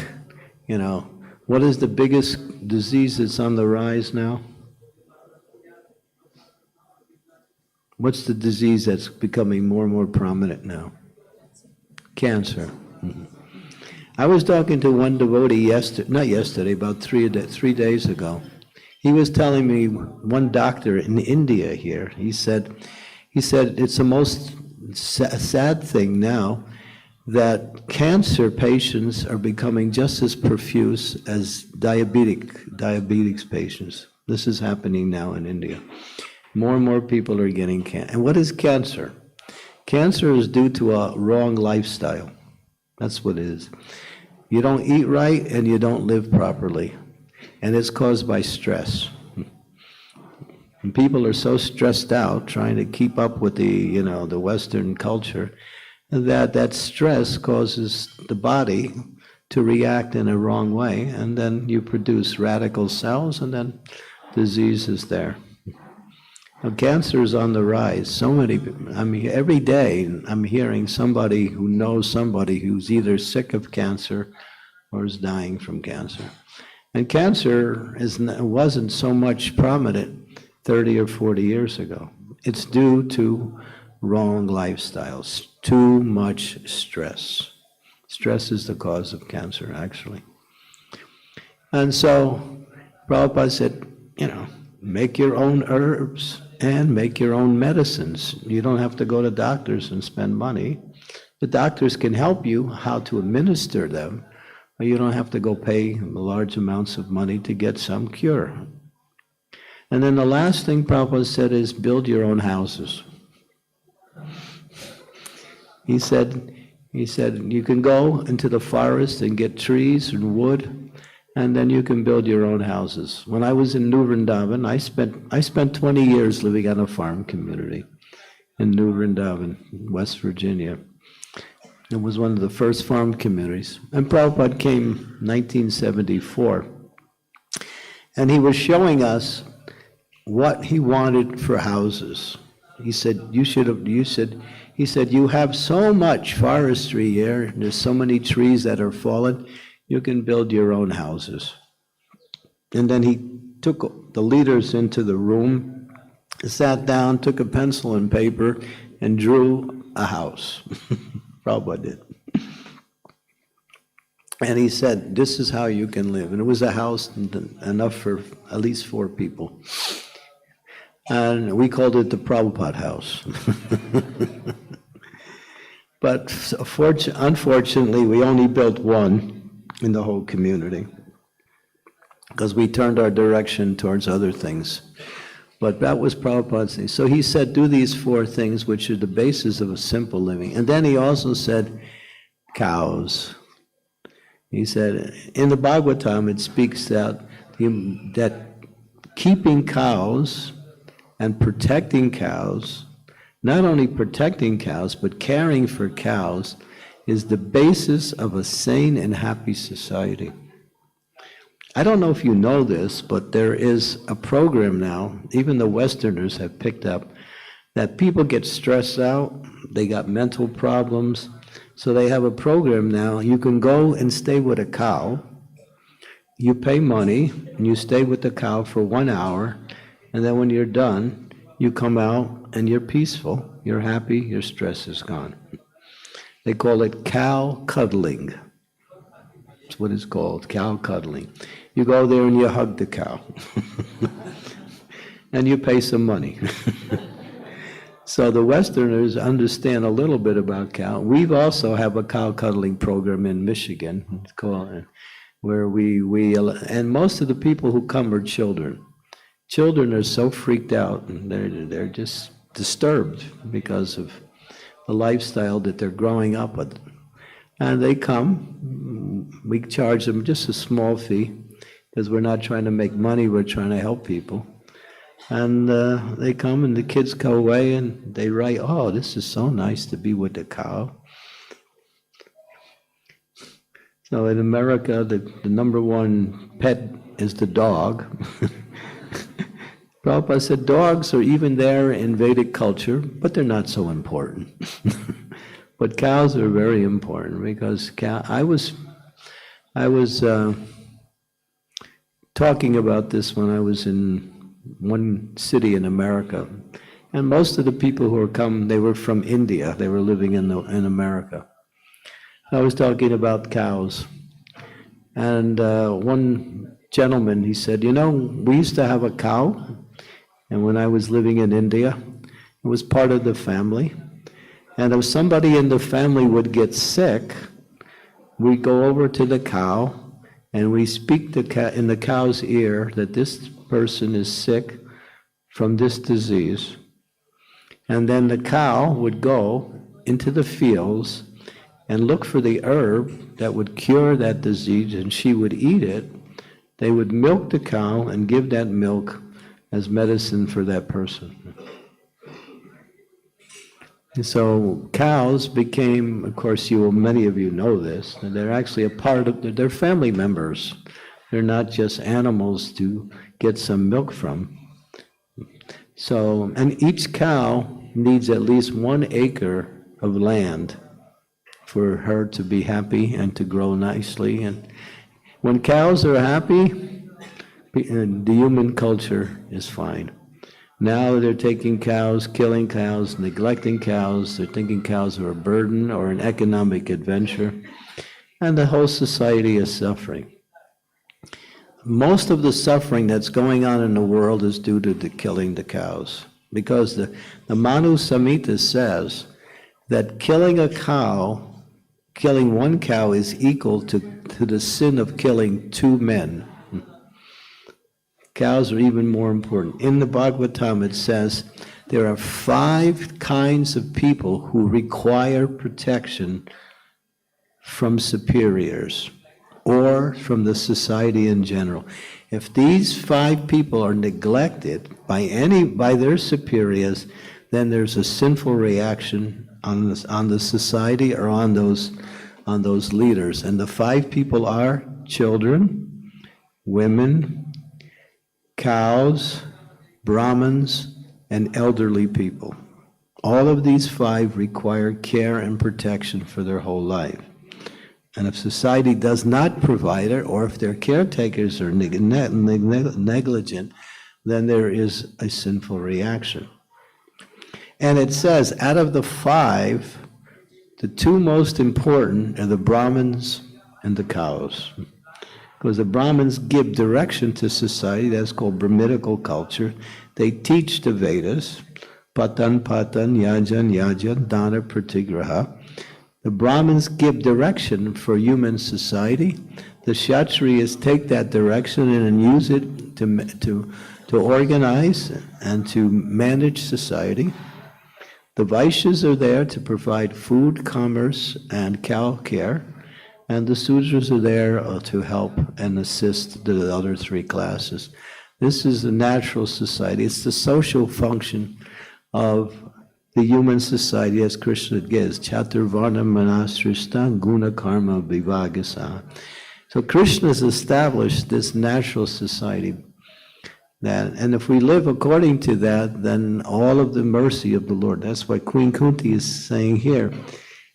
A: what is the biggest disease that's on the rise now? What's the disease that's becoming more and more prominent now? Cancer. Mm-hmm. I was talking to one devotee about 3 days ago. He was telling me, one doctor in India here, he said it's the most sad thing now that cancer patients are becoming just as profuse as diabetes patients. This is happening now in India. More and more people are getting cancer. And what is cancer? Cancer is due to a wrong lifestyle. That's what it is. You don't eat right and you don't live properly. And it's caused by stress. And people are so stressed out trying to keep up with the Western culture that stress causes the body to react in a wrong way, and then you produce radical cells, and then disease is there. Now, cancer is on the rise. So many people, every day I'm hearing somebody who knows somebody who's either sick of cancer or is dying from cancer. And cancer wasn't so much prominent 30 or 40 years ago. It's due to wrong lifestyles, too much stress. Stress is the cause of cancer, actually. And so Prabhupada said, make your own herbs and make your own medicines. You don't have to go to doctors and spend money. The doctors can help you how to administer them, but you don't have to go pay large amounts of money to get some cure. And then the last thing Prabhupada said is build your own houses. He said you can go into the forest and get trees and wood, and then you can build your own houses. When I was in New Vrindavan, I spent 20 years living on a farm community in New Vrindavan, West Virginia. It was one of the first farm communities. And Prabhupada came 1974. And he was showing us what he wanted for houses. He said, he said, you have so much forestry here, there's so many trees that are fallen, you can build your own houses. And then he took the leaders into the room, sat down, took a pencil and paper, and drew a house. Prabhupada did. And he said, this is how you can live. And it was a house enough for at least 4 people. And we called it the Prabhupada house. But unfortunately, we only built one in the whole community because we turned our direction towards other things. But that was Prabhupada's thing. So he said, do these 4 things, which are the basis of a simple living. And then he also said, cows. He said, in the Bhagavatam, it speaks that keeping cows and protecting cows, not only protecting cows, but caring for cows, is the basis of a sane and happy society. I don't know if you know this, but there is a program now, even the Westerners have picked up, that people get stressed out, they got mental problems, so they have a program now. You can go and stay with a cow, you pay money, and you stay with the cow for 1 hour, and then when you're done, you come out and you're peaceful, you're happy, your stress is gone. They call it cow cuddling. That's what it's called, cow cuddling. You go there and you hug the cow. And you pay some money. So the Westerners understand a little bit about cow. We also have a cow cuddling program in Michigan. It's called, where and most of the people who come are children. Children are so freaked out, and they're just disturbed because of the lifestyle that they're growing up with. And they come, we charge them just a small fee, because we're not trying to make money, we're trying to help people. And they come and the kids go away and they write, oh, this is so nice to be with the cow. So in America, the number 1 pet is the dog. Prabhupada said dogs are even there in Vedic culture, but they're not so important. But cows are very important because I was talking about this when I was in one city in America, and most of the people who were come, they were from India. They were living in America. I was talking about cows, and one gentleman, he said, you know, we used to have a cow, and when I was living in India, it was part of the family, and if somebody in the family would get sick, we go over to the cow, and we speak in the cow's ear that this person is sick from this disease. And then the cow would go into the fields and look for the herb that would cure that disease, and she would eat it. They would milk the cow and give that milk as medicine for that person. And so cows became, of course, many of you know this, and they're actually a part of, they're family members. They're not just animals to get some milk from. So, and each cow needs at least 1 acre of land for her to be happy and to grow nicely. And when cows are happy, the human culture is fine. Now they're taking cows, killing cows, neglecting cows. They're thinking cows are a burden or an economic adventure. And the whole society is suffering. Most of the suffering that's going on in the world is due to the killing the cows. Because the Manu Samhita says that killing a cow, killing 1 cow is equal to the sin of killing 2 men. Cows are even more important. In the Bhagavatam it says there are 5 kinds of people who require protection from superiors or from the society in general. If these 5 people are neglected by their superiors, then there's a sinful reaction on the society or on those leaders. And the 5 people are children, women, cows, Brahmins, and elderly people. All of these 5 require care and protection for their whole life. And if society does not provide it, or if their caretakers are negligent, then there is a sinful reaction. And it says, out of the 5, the 2 most important are the Brahmins and the cows. Because the Brahmins give direction to society, that's called Brahminical culture. They teach the Vedas, Patan, Yajan, Dana, Pratigraha. The Brahmins give direction for human society. The Kshatriyas take that direction and use it to organize and to manage society. The Vaishyas are there to provide food, commerce, and cow care. And the Sudras are there to help and assist the other 3 classes. This is the natural society. It's the social function of the human society as Krishna gives. Chaturvarna manasrishta guna karma vivagasa. So Krishna has established this natural society. And if we live according to that, then all of the mercy of the Lord. That's what Queen Kunti is saying here.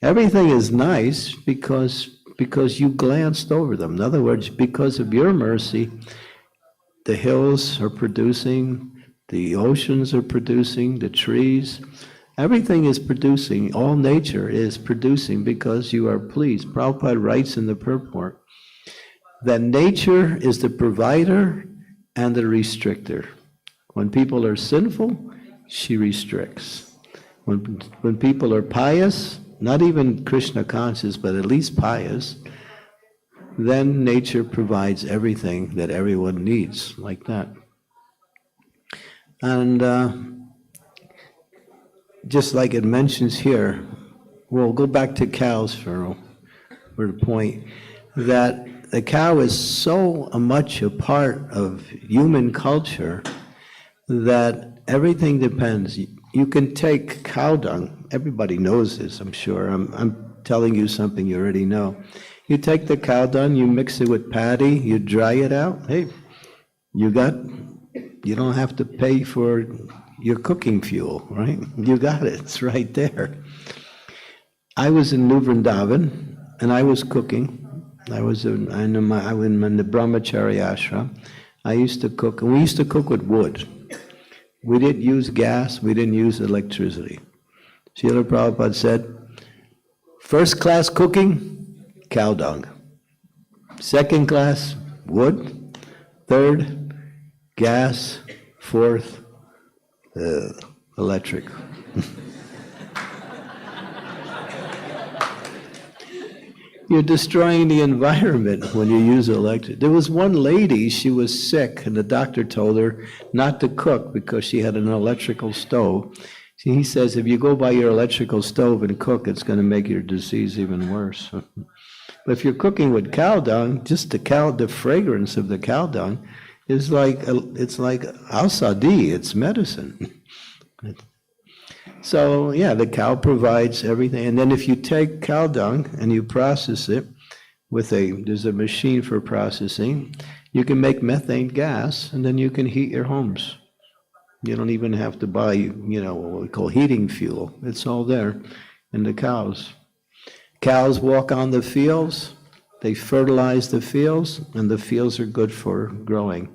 A: Everything is nice because you glanced over them. In other words, because of your mercy, the hills are producing, the oceans are producing, the trees, everything is producing, all nature is producing because you are pleased. Prabhupada writes in the purport that nature is the provider and the restrictor. When people are sinful, she restricts. When people are pious, not even Krishna conscious, but at least pious, then nature provides everything that everyone needs, like that. And just like it mentions here, we'll go back to cows for the point, that the cow is so much a part of human culture that everything depends. You can take cow dung, everybody knows this, I'm sure. I'm telling you something you already know. You take the cow dung, you mix it with paddy, you dry it out, hey, you don't have to pay for your cooking fuel, right? You got it, it's right there. I was in New Vrindavan, and I was cooking. I was in the Brahmachari ashram. I used to cook, and we used to cook with wood. We didn't use gas, we didn't use electricity. Srila Prabhupada said, first class cooking, cow dung. Second class, wood. Third, gas. Fourth, electric. You're destroying the environment when you use electric. There was one lady, she was sick, and the doctor told her not to cook because she had an electrical stove. He says, if you go by your electrical stove and cook, it's going to make your disease even worse. But if you're cooking with cow dung, just the fragrance of the cow dung is it's like ausadi, it's medicine. So yeah, the cow provides everything. And then if you take cow dung and you process it there's a machine for processing, you can make methane gas, and then you can heat your homes. You don't even have to buy, what we call heating fuel. It's all there in the cows. Cows walk on the fields, they fertilize the fields, and the fields are good for growing.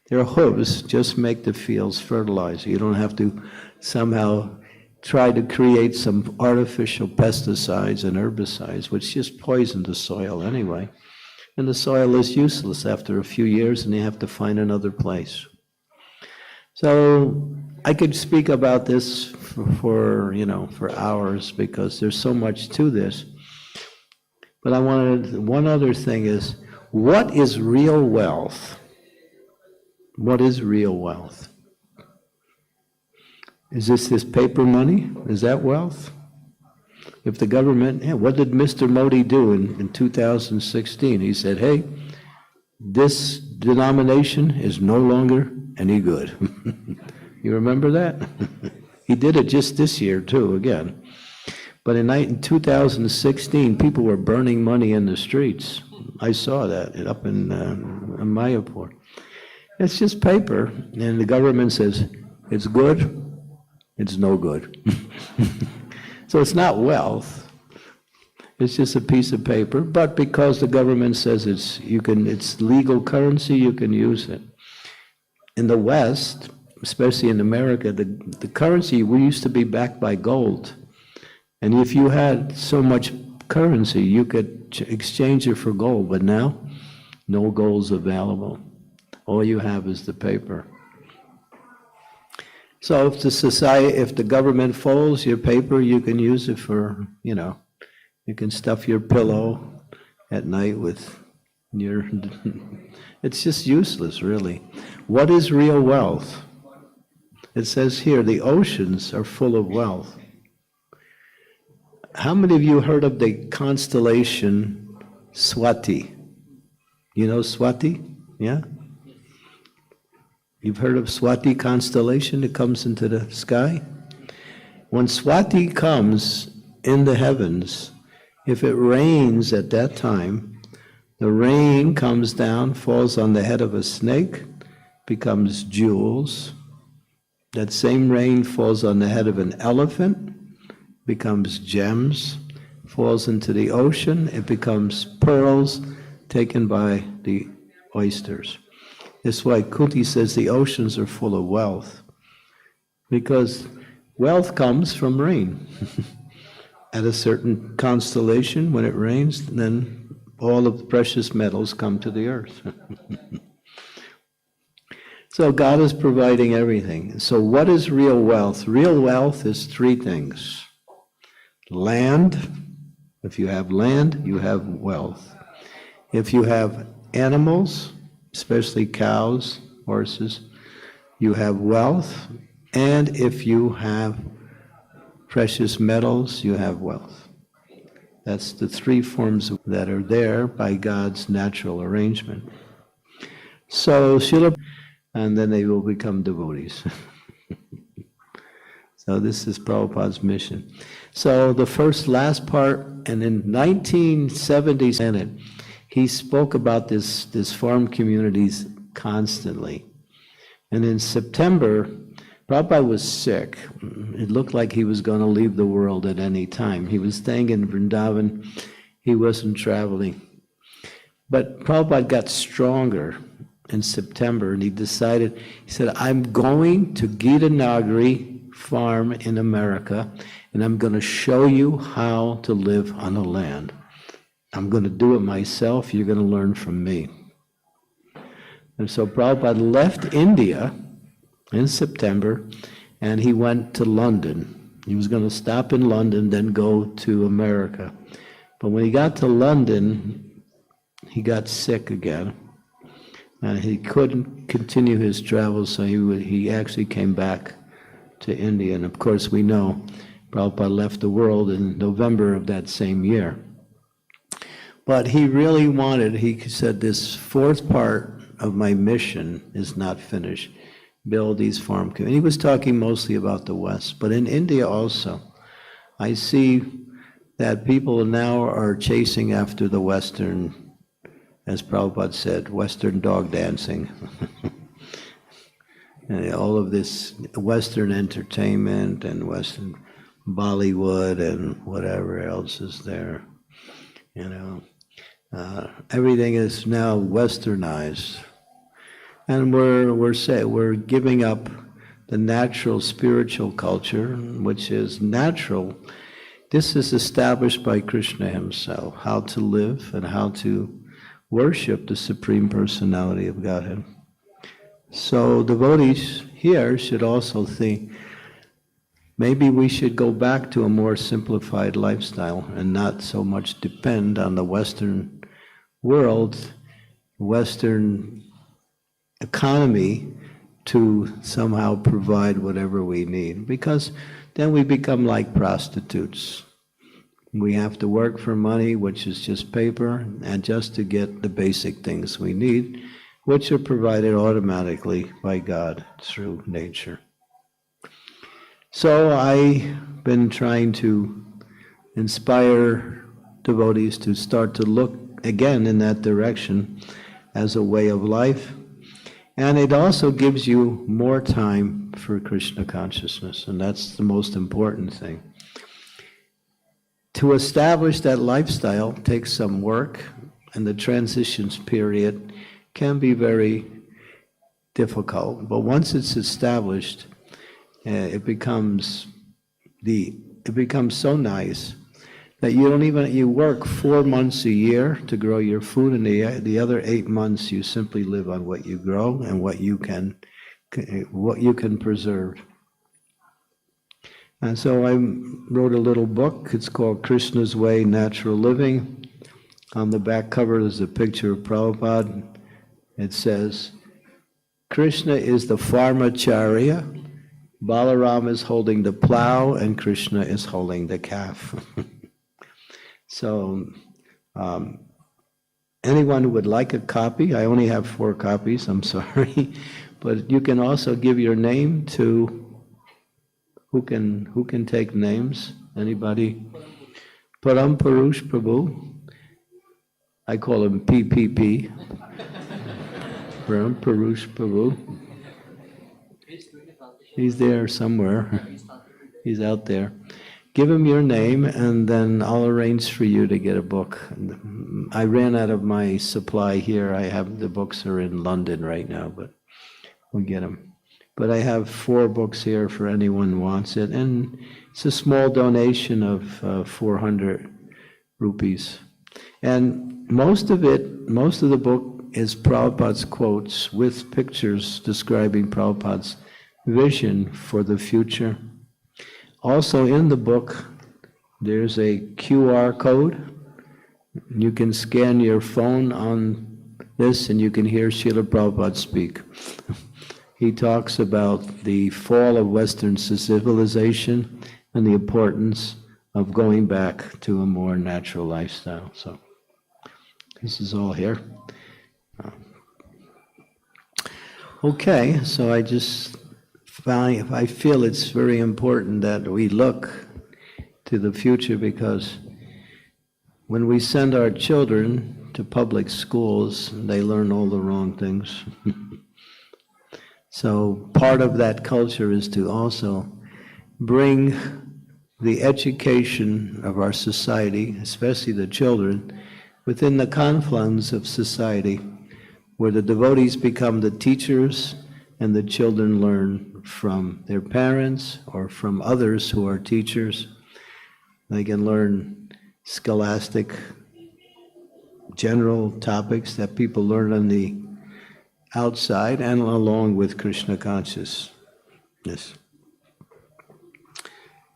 A: Their hooves just make the fields fertilize. You don't have to somehow try to create some artificial pesticides and herbicides, which just poison the soil anyway. And the soil is useless after a few years, and you have to find another place. So I could speak about this for hours because there's so much to this. But one other thing is, what is real wealth? What is real wealth? Is this paper money? Is that wealth? If the government, what did Mr. Modi do in 2016? He said, hey, this denomination is no longer any good. You remember that? He did it just this year too, again. But in 2016, people were burning money in the streets. I saw that up in Mayapur. It's just paper, and the government says, It's good, it's no good. So it's not wealth. It's just a piece of paper, but because the government says it's legal currency, you can use it. In the West, especially in America, the currency, we used to be backed by gold. And if you had so much currency, you could exchange it for gold, but now, no gold's available. All you have is the paper. So if the government folds your paper, you can use it for, you can stuff your pillow at night with your, it's just useless, really. What is real wealth? It says here, the oceans are full of wealth. How many of you heard of the constellation Swati? You know Swati? Yeah? You've heard of Swati constellation? It comes into the sky. When Swati comes in the heavens, if it rains at that time, the rain comes down, falls on the head of a snake, becomes jewels. That same rain falls on the head of an elephant, becomes gems, falls into the ocean, it becomes pearls taken by the oysters. That's why Kuti says the oceans are full of wealth, because wealth comes from rain. At a certain constellation, when it rains, then all of the precious metals come to the earth. So God is providing everything. So what is real wealth? Real wealth is three things. Land. If you have land, you have wealth. If you have animals, especially cows, horses, you have wealth. And if you have precious metals, you have wealth. That's the three forms that are there by God's natural arrangement. So Srila, and then they will become devotees. So this is Prabhupada's mission. So the last part, and in 1970 Senate, he spoke about this farm communities constantly. And in September, Prabhupada was sick. It looked like he was going to leave the world at any time. He was staying in Vrindavan. He wasn't traveling. But Prabhupada got stronger in September, and he said, I'm going to Gita Nagari farm in America, and I'm going to show you how to live on the land. I'm going to do it myself. You're going to learn from me. And so Prabhupada left India in September, and he went to London. He was going to stop in London, then go to America. But when he got to London, he got sick again, and he couldn't continue his travels, so he actually came back to India. And of course, we know Prabhupada left the world in November of that same year. But he really he said, this fourth part of my mission is not finished. Build these farm communities. He was talking mostly about the West, but in India also, I see that people now are chasing after the Western, as Prabhupada said, Western dog dancing. And all of this Western entertainment and Western Bollywood and whatever else is there, everything is now westernized. And we're giving up the natural spiritual culture, which is natural. This is established by Krishna himself, how to live and how to worship the Supreme Personality of Godhead. So devotees here should also think, maybe we should go back to a more simplified lifestyle and not so much depend on the Western world, Western economy to somehow provide whatever we need, because then we become like prostitutes. We have to work for money, which is just paper, and just to get the basic things we need, which are provided automatically by God through nature. So I've been trying to inspire devotees to start to look again in that direction as a way of life. And it also gives you more time for Krishna consciousness, and that's the most important thing. To establish that lifestyle takes some work, and the transitions period can be very difficult. But once it's established, it becomes so nice that you work 4 months a year to grow your food, and the other 8 months you simply live on what you grow and what you can preserve. And so I wrote a little book. It's called Krishna's Way, Natural Living. On the back cover there's a picture of Prabhupada. It says, Krishna is the Pharmacharya, Balaram is holding the plow, and Krishna is holding the calf. So, anyone who would like a copy, I only have 4 copies, I'm sorry, but you can also give your name to, who can take names? Anybody? Param Purush Prabhu. I call him PPP. Param Purush Prabhu. He's there somewhere. He's out there. Give him your name, and then I'll arrange for you to get a book. I ran out of my supply here. The books are in London right now, but we'll get them. But I have 4 books here for anyone who wants it, and it's a small donation of 400 rupees. And most of the book is Prabhupada's quotes with pictures describing Prabhupada's vision for the future. Also in the book, there's a QR code. You can scan your phone on this and you can hear Srila Prabhupada speak. He talks about the fall of Western civilization and the importance of going back to a more natural lifestyle. So this is all here. Okay, so I feel it's very important that we look to the future, because when we send our children to public schools, they learn all the wrong things. So part of that culture is to also bring the education of our society, especially the children, within the confines of society, where the devotees become the teachers and the children learn from their parents or from others who are teachers. They can learn scholastic, general topics that people learn on the outside, and along with Krishna consciousness.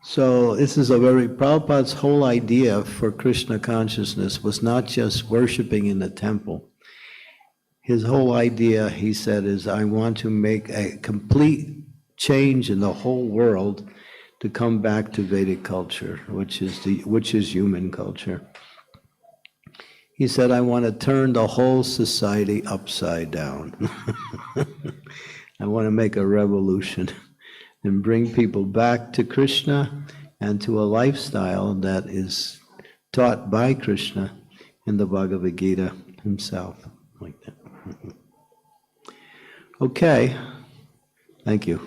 A: So this is Prabhupada's whole idea for Krishna consciousness was not just worshiping in the temple. His whole idea, he said, is I want to make a complete change in the whole world to come back to Vedic culture, which is human culture. He said, I want to turn the whole society upside down. I want to make a revolution and bring people back to Krishna and to a lifestyle that is taught by Krishna in the Bhagavad Gita himself, like that. Okay, thank you.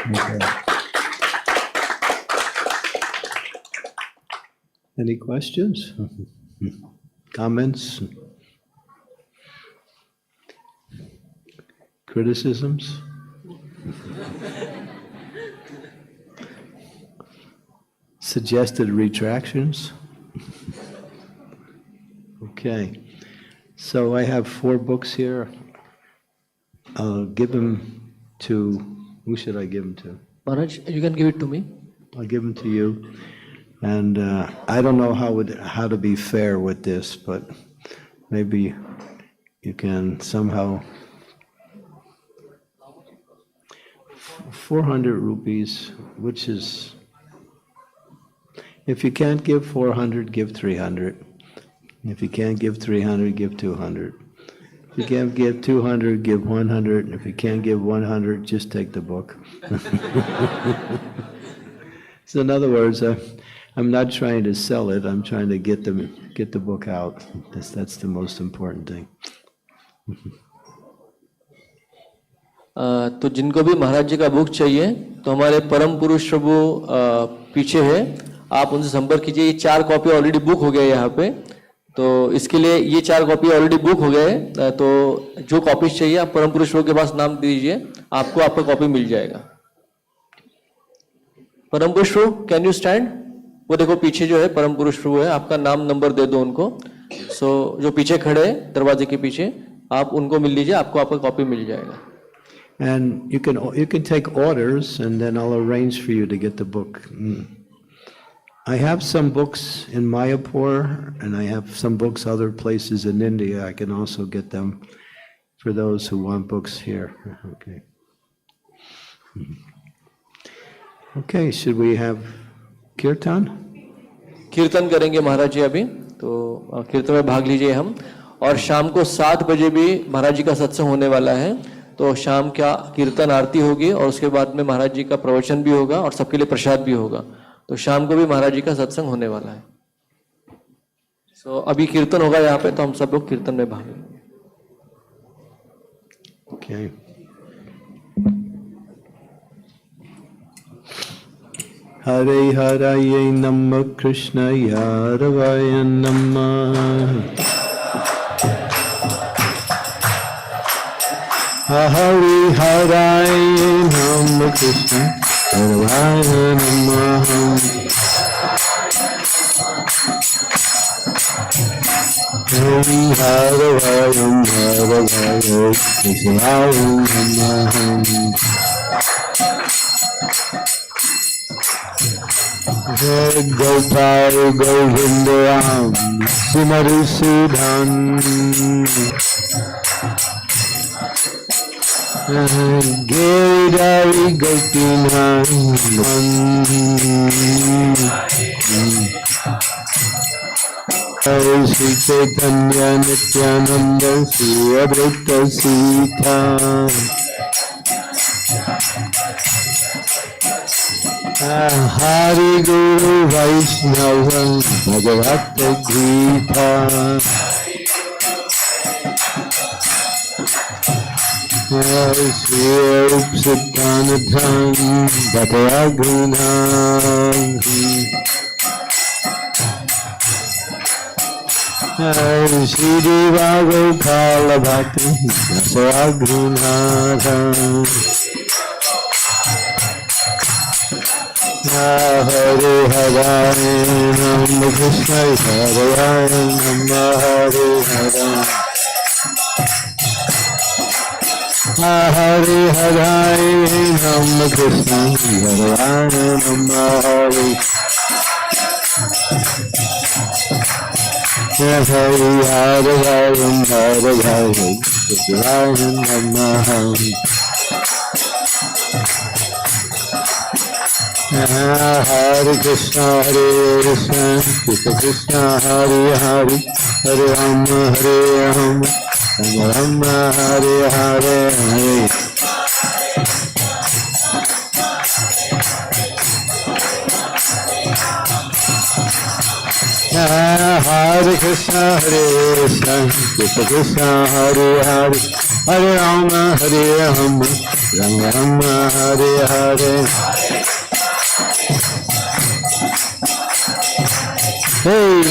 A: Okay. Any questions? Comments? Criticisms? Suggested retractions? Okay. So I have 4 books here. I'll give them to, who should I give them to?
C: Maharaj, you can give it to me.
A: I'll give them to you. And I don't know how to be fair with this, but maybe you can somehow. 400 rupees, which is, if you can't give 400, give 300. If you can't give 300, give 200. If you can't give 200, give 100. If you can't give 100, just take the book. So in other words, I'm not trying to sell it. I'm trying to get the book out. That's the most important thing.
C: तो जिनको भी महाराज जी का book चाहिए तो हमारे परम पुरुष प्रभु पीछे है, आप उनसे संपर्क कीजिए। ये 4 कॉपी ऑलरेडी बुक हो गए यहाँ पे, तो इसके लिए ये 4 कॉपी ऑलरेडी बुक हो गए। तो जो कॉपीज चाहिए आप परम पुरुष प्रभु के पास नाम दीजिए, आपको आपका कॉपी मिल जाएगा। परम पुरुष प्रभु, कैन यू स्टैंड? वो देखो पीछे जो है परम पुरुष प्रभु है, आपका नाम नंबर दे दो उनको। जो पीछे खड़े हैं दरवाजे के पीछे, आप उनको मिल लीजिए, आपको आपका कॉपी मिल जाएगा।
A: And you can take orders, and then I'll arrange for you to get the book. I have some books in Mayapur, and I have some books other places in India. I can also get them for those who want books here. Okay. Okay, should we have kirtan?
C: कीर्तन करेंगे महाराज जी अभी, तो कीर्तन में भाग लीजिए हम। और शाम को 7 बजे भी महाराज जी का सत्संग होने वाला है, तो शाम का कीर्तन आरती होगी और उसके बाद में महाराज जी का प्रवचन भी होगा और सबके लिए प्रसाद भी होगा। तो शाम को भी महाराज जी का सत्संग होने वाला है। अभी कीर्तन होगा यहाँ पे, तो हम सब लोग कीर्तन में भाग लेंगे।
A: Okay. Hare Haraye Namah Krishna Yaravaya Namah. Hare Haraye Namah Krishna Yaravaya Namah. Hare Haraye Namah Krishna Yaravaya Jai Gopal Govinda Ram Simari Sudhan Giridhari Gopinath Jai Sri Chaitanya Nityananda Sri Advaita Sita Hari Guru Vaishnava Bhagavata Gita Shri Rup Siddhanathan Bhatayagrinam Shri Deva Gopala Bhakti Bhatayagrinam Hare Hare Namah Krishna Hare Namah Hare Hare Hare Hare Namah Krishna Hare Namah Hare Hare Hare Namah Hare Hare Krishna Hare Krishna Krishna Krishna Hare Hare Hare Rama Hare Rama Rama Rama Hare Hare Hare Krishna Hare Krishna Krishna Krishna Hare Hare Hare Rama Hare Rama Rama Rama Hare Hare Hey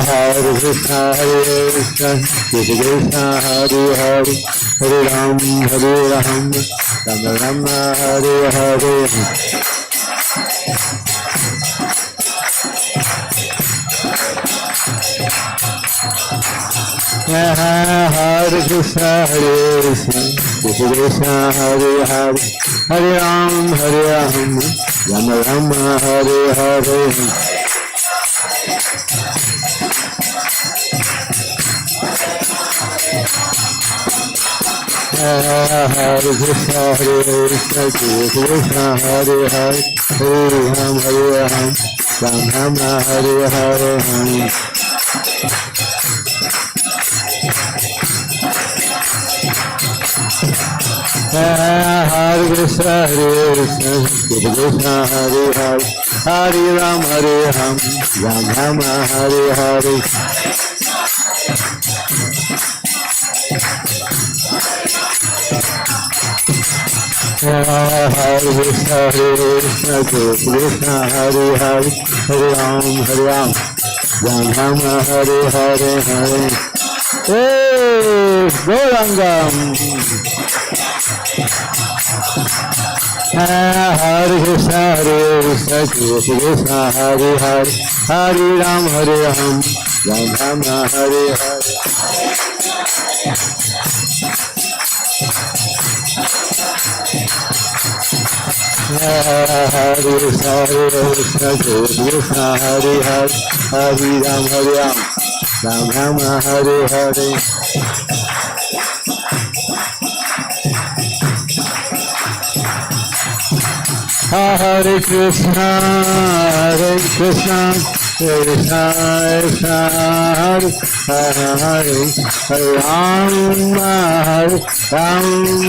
A: Hare Krishna Hare Krishna Krishna Krishna Hare Hare Hare Rama Hare Rama Rama Rama Hare Hare Hare Krishna Hare Krishna Krishna Krishna Hare Hare Hare Rama Hare Rama Rama Rama Hare Hare Hare Krishna Hare Krishna Krishna Krishna Hare Hare Hare Rama Hare Rama Rama Rama Hare Hare Hare Krishna, Hare Hare, Hare Ram, Ram Ram, Hare Hare. Hare Krishna, Krishna, Hare Hare, Hare Ram, Ram Ram, Hare Hare. Hey, Gaurangam. Hare Krishna, Krishna, Hare Hare, Hare Ram, Ram Ram, Hare Hare. Hare Krishna, Krishna, Hare Hare, Hare Ram, Ram Ram, Hare Hare. Hare Krishna, Krishna, Krishna, Hare Hare, Hare Ram,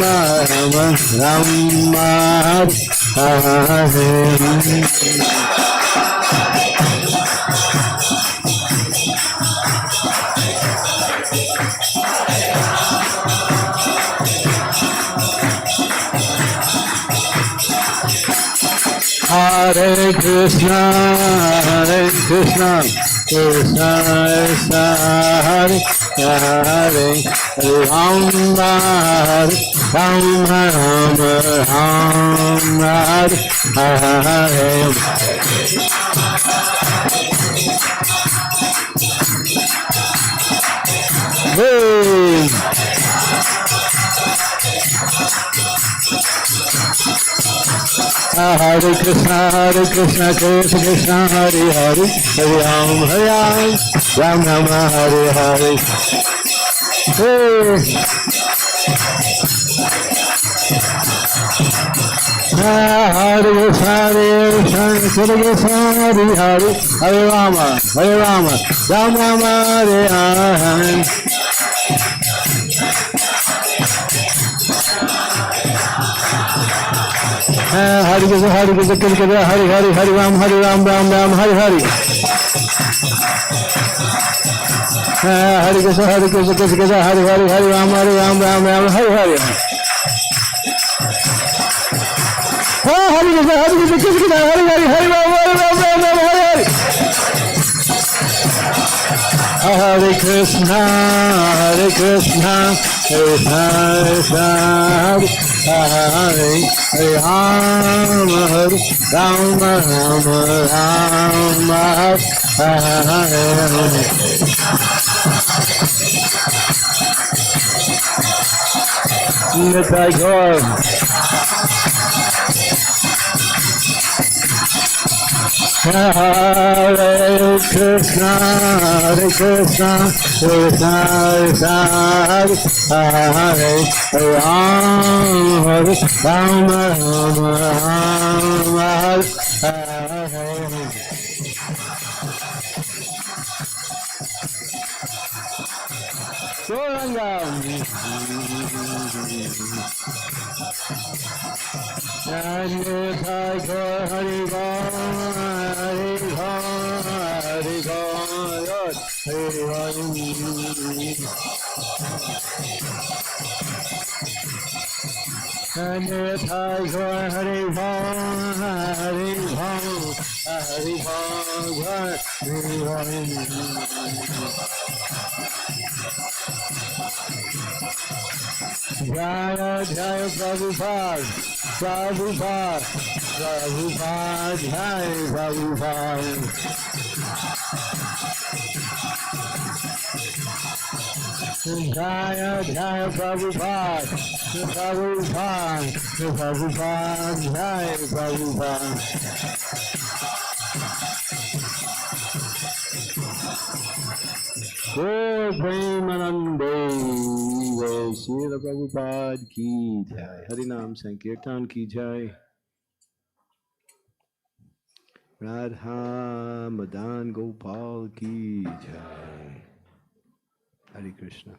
A: Ram Hare Hare. Hare Krishna, Krishna, Krishna, Hare Hare, Hare Ram, Ram Hare Hare. Hey! Hare Krishna, Krishna Krishna, Hare Hare, Hare Ram, Ram Ram, Hare Hare. Hey! Hare Krishna, Krishna, Hare Hare, Hare Ram, Ram Ram, Hare Hare. Hare Krishna, Hare Hare, Hare Ram, Ram Ram, Hare Hare. Hare Krishna, Hare Hare, Hare Ram, Ram Ram, Hare Hare. Hare Krishna, Hare Hare, Hare Ram, Ram Hare Hare. Hare Krishna, Krishna, Krishna, Hare Hare Ram, Ram Hare. Nitai Gaur. Hare Krishna, Krishna, Krishna, Hare Ram, Ram Hare. Gaurangam. Nitai Gaur, Hare Gaur, Hare Gaur, Hare Gaur, Hare Gaur. Nitai Gaur, Hare Gaur, Hare Gaur, Hare Gaur, Hare Gaur. Jaya Jaya Prabhupada, Prabhupada, Prabhupada, Jaya Prabhupada. Jaya Jaya Prabhupada, Prabhupada, Prabhupada, Jaya Prabhupada. Oh, Premanande, Srila Prabhupada ki jai, Harinam Sankirtan ki jai. Radha Madan Gopal ki jai. Hare Krishna.